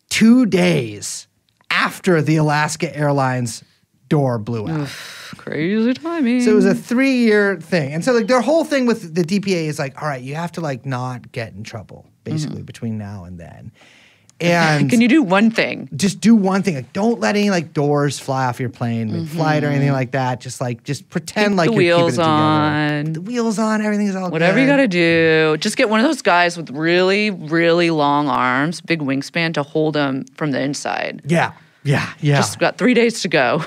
Speaker 2: 2 days after the Alaska Airlines door blew out.
Speaker 1: Crazy timing.
Speaker 2: So it was a 3-year thing. And so like their whole thing with the DPA is like, all right, you have to like not get in trouble basically between now and then. And
Speaker 1: can you do one thing?
Speaker 2: Just do one thing. Like don't let any like doors fly off your plane mid-flight or anything like that. Just pretend
Speaker 1: Keep
Speaker 2: like
Speaker 1: the
Speaker 2: you're keeping
Speaker 1: wheels
Speaker 2: it
Speaker 1: on.
Speaker 2: together. The wheels on, everything's all
Speaker 1: Whatever
Speaker 2: good.
Speaker 1: you got to do. Just get one of those guys with really, really long arms, big wingspan to hold them from the inside.
Speaker 2: Yeah.
Speaker 1: Just got 3 days to go.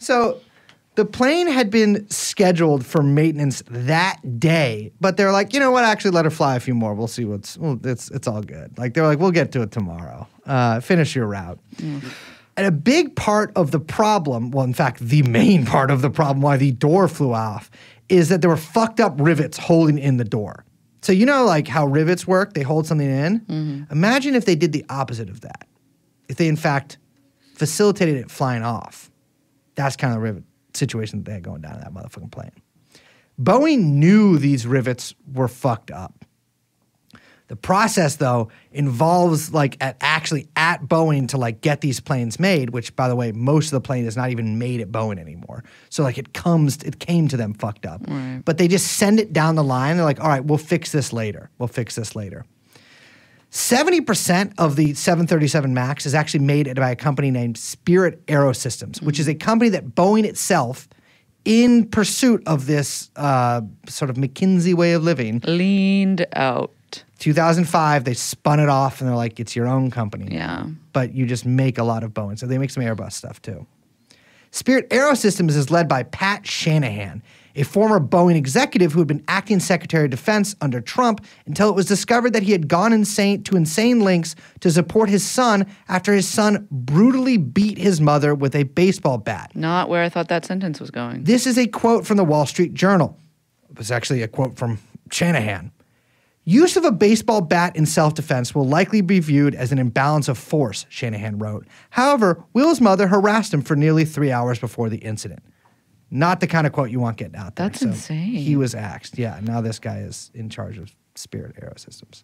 Speaker 2: So the plane had been scheduled for maintenance that day, but they're like, you know what? Actually, let her fly a few more. We'll see it's all good. Like they're like, we'll get to it tomorrow. Finish your route. And a big part of the problem, well, in fact, the main part of the problem why the door flew off is that there were fucked up rivets holding in the door. So you know like how rivets work? They hold something in. Imagine if they did the opposite of that. If they, in fact, facilitated it flying off. That's kind of the rivet situation that they had going down in that motherfucking plane. Boeing knew these rivets were fucked up. The process, though, involves like at Boeing to like get these planes made, which, by the way, most of the plane is not even made at Boeing anymore. So like it came to them fucked up.
Speaker 1: Right.
Speaker 2: But they just send it down the line. They're like, all right, we'll fix this later. 70% of the 737 MAX is actually made by a company named Spirit Aerosystems, which is a company that Boeing itself, in pursuit of this sort of McKinsey way of living,
Speaker 1: Leaned out.
Speaker 2: 2005, they spun it off and they're like, it's your own company.
Speaker 1: Yeah.
Speaker 2: But you just make a lot of Boeing. So they make some Airbus stuff too. Spirit Aerosystems is led by Pat Shanahan, a former Boeing executive who had been acting Secretary of Defense under Trump until it was discovered that he had gone insane lengths to support his son after his son brutally beat his mother with a baseball bat.
Speaker 1: Not where I thought that sentence was going.
Speaker 2: This is a quote from the Wall Street Journal. It was actually a quote from Shanahan. Use of a baseball bat in self-defense will likely be viewed as an imbalance of force, Shanahan wrote. However, Will's mother harassed him for nearly 3 hours before the incident. Not the kind of quote you want getting out there.
Speaker 1: That's insane.
Speaker 2: He was axed. Yeah, now this guy is in charge of Spirit Aerosystems.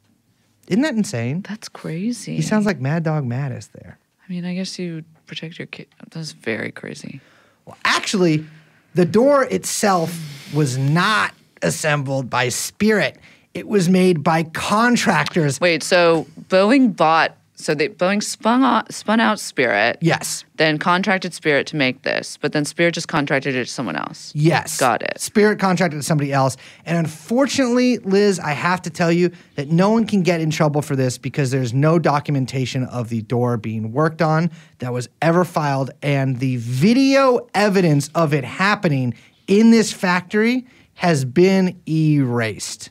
Speaker 2: Isn't that insane?
Speaker 1: That's crazy.
Speaker 2: He sounds like Mad Dog Mattis there.
Speaker 1: I mean, I guess you protect your kid. That's very crazy.
Speaker 2: Well, actually, the door itself was not assembled by Spirit. It was made by contractors.
Speaker 1: Wait, so Boeing Boeing spun out Spirit.
Speaker 2: Yes.
Speaker 1: Then contracted Spirit to make this, but then Spirit just contracted it to someone else.
Speaker 2: Yes.
Speaker 1: Got it.
Speaker 2: Spirit contracted to somebody else. And unfortunately, Liz, I have to tell you that no one can get in trouble for this because there's no documentation of the door being worked on that was ever filed. And the video evidence of it happening in this factory has been erased.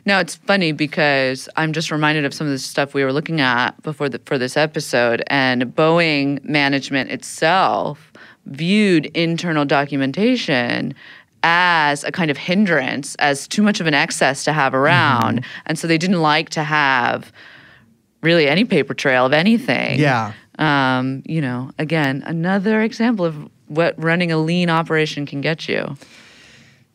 Speaker 1: Now, it's funny because I'm just reminded of some of the stuff we were looking at for this episode, and Boeing management itself viewed internal documentation as a kind of hindrance, as too much of an excess to have around. And so they didn't like to have really any paper trail of anything.
Speaker 2: Yeah.
Speaker 1: You know, again, another example of what running a lean operation can get you.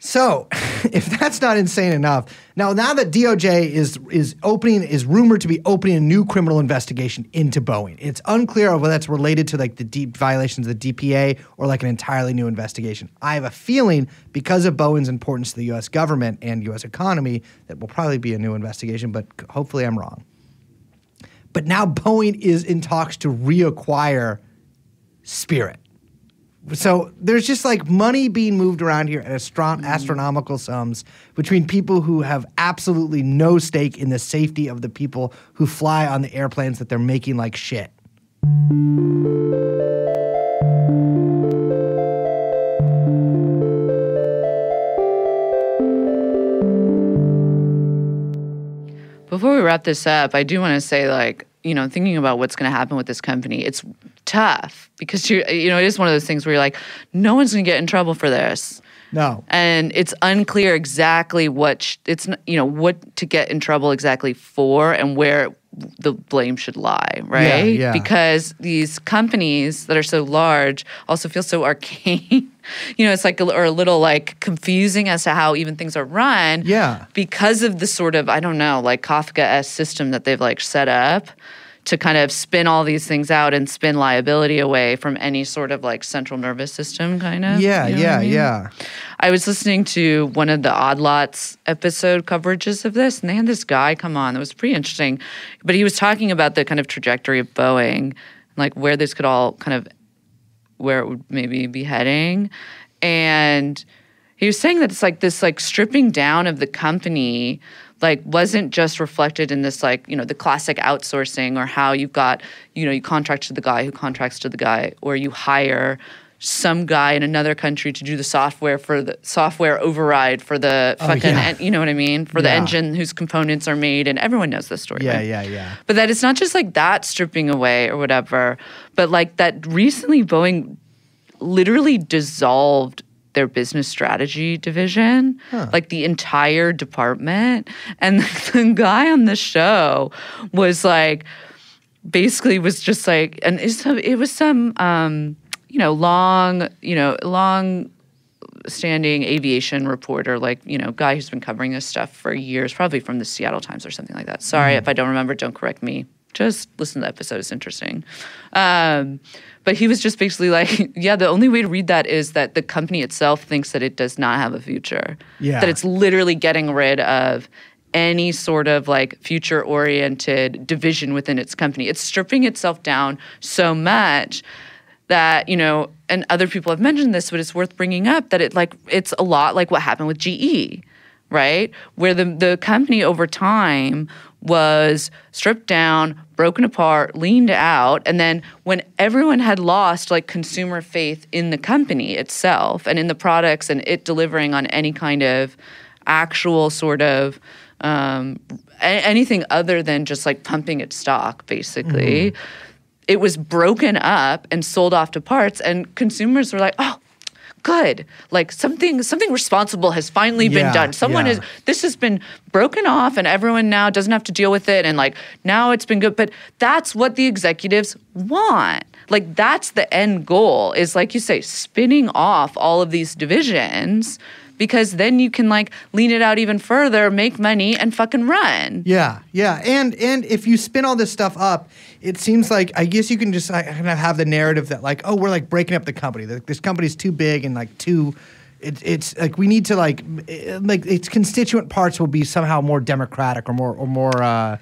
Speaker 2: So, if that's not insane enough, now that DOJ is rumored to be opening a new criminal investigation into Boeing. It's unclear whether that's related to like the deep violations of the DPA or like an entirely new investigation. I have a feeling because of Boeing's importance to the U.S. government and U.S. economy that will probably be a new investigation, but hopefully I'm wrong. But now Boeing is in talks to reacquire Spirit. So there's just like money being moved around here at astronomical sums between people who have absolutely no stake in the safety of the people who fly on the airplanes that they're making like shit.
Speaker 1: Before we wrap this up, I do want to say, like, you know, thinking about what's going to happen with this company, it's tough because it is one of those things where you're like, no one's going to get in trouble for this.
Speaker 2: No.
Speaker 1: And it's unclear exactly what to get in trouble exactly for and where the blame should lie, right?
Speaker 2: Yeah.
Speaker 1: Because these companies that are so large also feel so arcane. You know, it's like a little like confusing as to how even things are run.
Speaker 2: Yeah.
Speaker 1: Because of the sort of, I don't know, like Kafka-esque system that they've like set up to kind of spin all these things out and spin liability away from any sort of like central nervous system kind of.
Speaker 2: Yeah,
Speaker 1: you know what I mean?
Speaker 2: yeah.
Speaker 1: I was listening to one of the Odd Lots episode coverages of this, and they had this guy come on that was pretty interesting. But he was talking about the kind of trajectory of Boeing, like where this could all kind of, where it would maybe be heading. And he was saying that it's like this like stripping down of the company like wasn't just reflected in this like, you know, the classic outsourcing or how you've got, you know, you contract to the guy who contracts to the guy, or you hire some guy in another country to do the software for the software override for the fucking, you know what I mean? For the engine whose components are made, and everyone knows this story.
Speaker 2: Yeah,
Speaker 1: right?
Speaker 2: yeah.
Speaker 1: But that it's not just like that stripping away or whatever, but like that recently Boeing literally dissolved their business strategy division, like the entire department. And the guy on the show was like, basically was just like, and it was some, long standing aviation reporter, like, you know, guy who's been covering this stuff for years, probably from the Seattle Times or something like that. Sorry if I don't remember, don't correct me. Just listen to the episode, it's interesting. But he was just basically like, yeah, the only way to read that is that the company itself thinks that it does not have a future. Yeah. That it's literally getting rid of any sort of like future-oriented division within its company. It's stripping itself down so much that, you know, and other people have mentioned this, but it's worth bringing up that it's a lot like what happened with GE, right? Where the company over time was stripped down, broken apart, leaned out, and then when everyone had lost like consumer faith in the company itself and in the products and it delivering on any kind of actual sort of anything other than just like pumping its stock, basically, it was broken up and sold off to parts, and consumers were like, oh, good. Like something responsible has finally been done. This has been broken off and everyone now doesn't have to deal with it, and like now it's been good. But that's what the executives want. Like that's the end goal, is like you say, spinning off all of these divisions, because then you can like lean it out even further, make money, and fucking run. Yeah.
Speaker 2: And if you spin all this stuff up, it seems like, I guess you can just kind of have the narrative that like, oh, we're like breaking up the company. This company's too big and like too, it's like we need to like its constituent parts will be somehow more democratic or more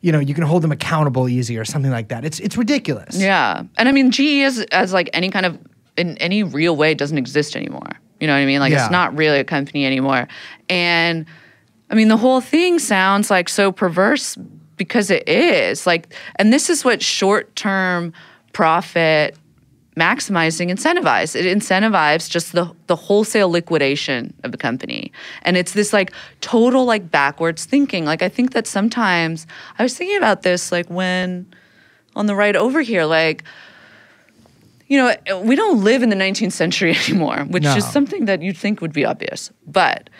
Speaker 2: you know, you can hold them accountable easy or something like that. It's ridiculous.
Speaker 1: Yeah. And I mean, GE as like any kind of, in any real way, doesn't exist anymore. You know what I mean? Like it's not really a company anymore. And I mean, the whole thing sounds like so perverse because it is. Like, and this is what short-term profit maximizing incentivizes. It incentivizes just the wholesale liquidation of the company. And it's this like total like backwards thinking. Like I think that sometimes, I was thinking about this like when on the ride over here, like, we don't live in the 19th century anymore, which
Speaker 2: No.
Speaker 1: is something that you'd think would be obvious. But,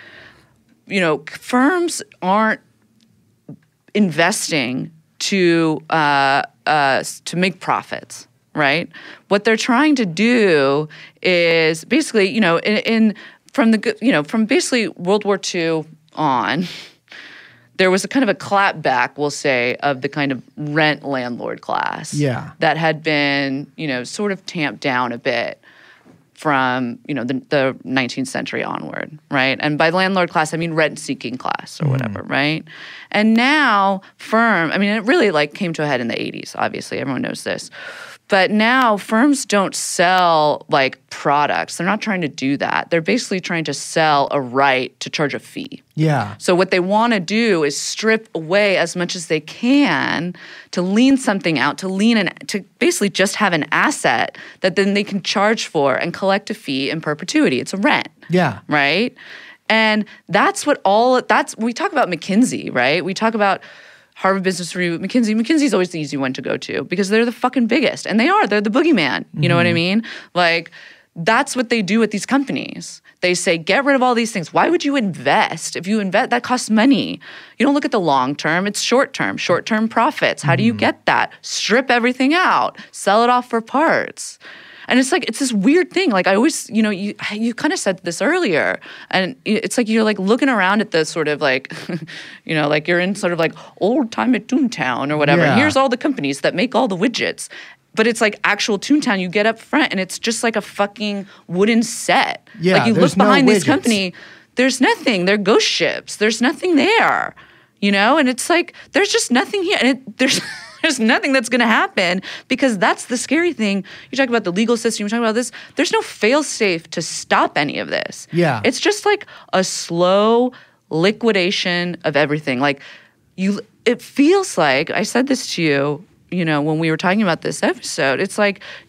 Speaker 1: firms aren't investing to make profits, right? What they're trying to do is basically, from basically World War II on, there was a kind of a clapback, we'll say, of the kind of rent landlord class that had been, sort of tamped down a bit from, the 19th century onward, right? And by landlord class, I mean rent-seeking class or whatever, right? And now it really came to a head in the 80s, obviously. Everyone knows this. But now firms don't sell products. They're not trying to do that. They're basically trying to sell a right to charge a fee.
Speaker 2: Yeah.
Speaker 1: So what they want to do is strip away as much as they can to lean something out, to basically just have an asset that then they can charge for and collect a fee in perpetuity. It's a rent.
Speaker 2: Yeah.
Speaker 1: Right? And we talk about McKinsey, right? We talk about Harvard Business Review, McKinsey. McKinsey's always the easy one to go to because they're the fucking biggest. And they're the boogeyman. You know what I mean? That's what they do with these companies. They say, get rid of all these things. Why would you invest? If you invest, that costs money. You don't look at the long term. It's short term profits. How do you get that? Strip everything out. Sell it off for parts. And it's this weird thing. I always, you kind of said this earlier. And it's you're looking around at the sort of you're in sort of old time at Toontown or whatever.
Speaker 2: Yeah.
Speaker 1: Here's all the companies that make all the widgets. But it's actual Toontown. You get up front and it's just a fucking wooden set.
Speaker 2: Yeah,
Speaker 1: you
Speaker 2: there's
Speaker 1: look behind
Speaker 2: no
Speaker 1: this
Speaker 2: widgets.
Speaker 1: company, there's nothing. They're ghost ships. There's nothing there. And it's there's just nothing here. And there's nothing that's going to happen because that's the scary thing. You talk about the legal system, you talk about this. There's no fail-safe to stop any of this.
Speaker 2: Yeah.
Speaker 1: It's just a slow liquidation of everything. It feels like, I said this to you, when we were talking about this episode, it's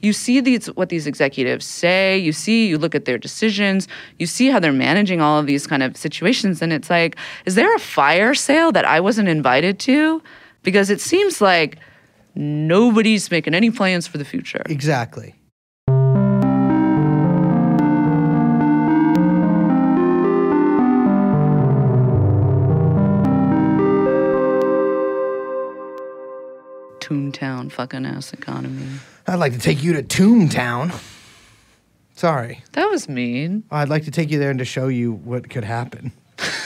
Speaker 1: you see what these executives say, you look at their decisions, you see how they're managing all of these kind of situations, and it's is there a fire sale that I wasn't invited to? Because it seems like nobody's making any plans for the future.
Speaker 2: Exactly.
Speaker 1: Toontown fucking ass economy.
Speaker 2: I'd like to take you to Toontown. Sorry.
Speaker 1: That was mean.
Speaker 2: I'd like to take you there and to show you what could happen.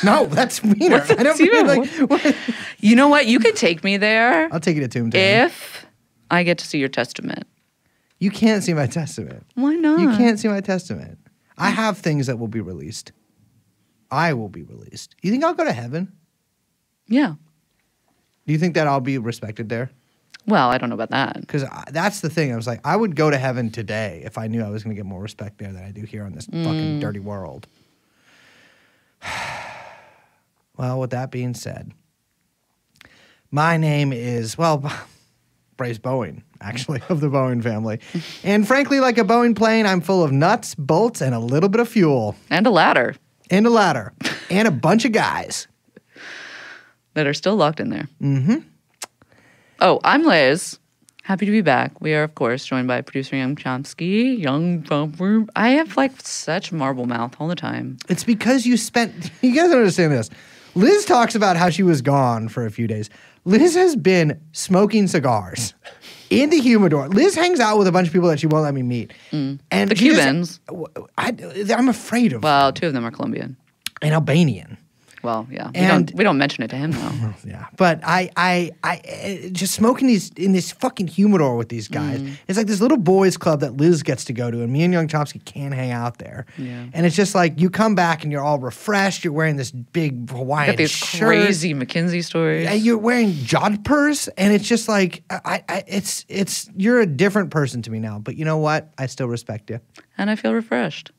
Speaker 2: No, that's meaner.
Speaker 1: What's that even?
Speaker 2: What?
Speaker 1: You know what? You could take me there
Speaker 2: I'll take you to Toontown.
Speaker 1: if I get to see your testament.
Speaker 2: You can't see my testament.
Speaker 1: Why not?
Speaker 2: You can't see my testament. I have things that will be released. I will be released. You think I'll go to heaven?
Speaker 1: Yeah.
Speaker 2: Do you think that I'll be respected there?
Speaker 1: Well, I don't know about that.
Speaker 2: Because that's the thing. I was I would go to heaven today if I knew I was going to get more respect there than I do here on this fucking dirty world. Well, with that being said, my name is, Brace Boeing, actually, of the Boeing family. And frankly, like a Boeing plane, I'm full of nuts, bolts, and a little bit of fuel.
Speaker 1: And a ladder
Speaker 2: And a ladder. And a bunch of guys.
Speaker 1: that are still locked in there. Mm-hmm. Oh, I'm Liz. Happy to be back. We are, of course, joined by producer Young Chomsky. I have such marble mouth all the time.
Speaker 2: It's because you guys don't understand this. Liz talks about how she was gone for a few days. Liz has been smoking cigars in the humidor. Liz hangs out with a bunch of people that she won't let me meet. And
Speaker 1: The
Speaker 2: she
Speaker 1: Cubans.
Speaker 2: I'm afraid of
Speaker 1: Well, two of them are Colombian.
Speaker 2: an Albanian.
Speaker 1: Well, yeah.
Speaker 2: And-
Speaker 1: We don't mention it to him, though.
Speaker 2: Yeah, but I just smoking in this fucking humidor with these guys. It's like this little boys club that Liz gets to go to, and me and Young Chomsky can't hang out there.
Speaker 1: Yeah.
Speaker 2: And it's just you come back and you're all refreshed. You're wearing this big Hawaiian
Speaker 1: Got these
Speaker 2: shirt.
Speaker 1: crazy McKinsey stories.
Speaker 2: And you're wearing jodhpurs, and it's just you're a different person to me now. But you know what? I still respect you.
Speaker 1: And I feel refreshed.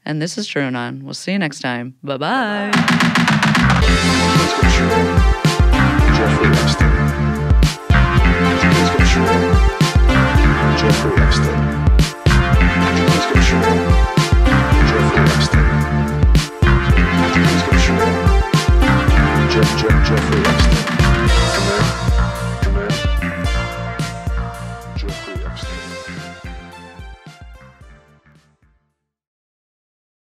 Speaker 1: And this is TrueAnon. We'll see you next time. Bye-bye.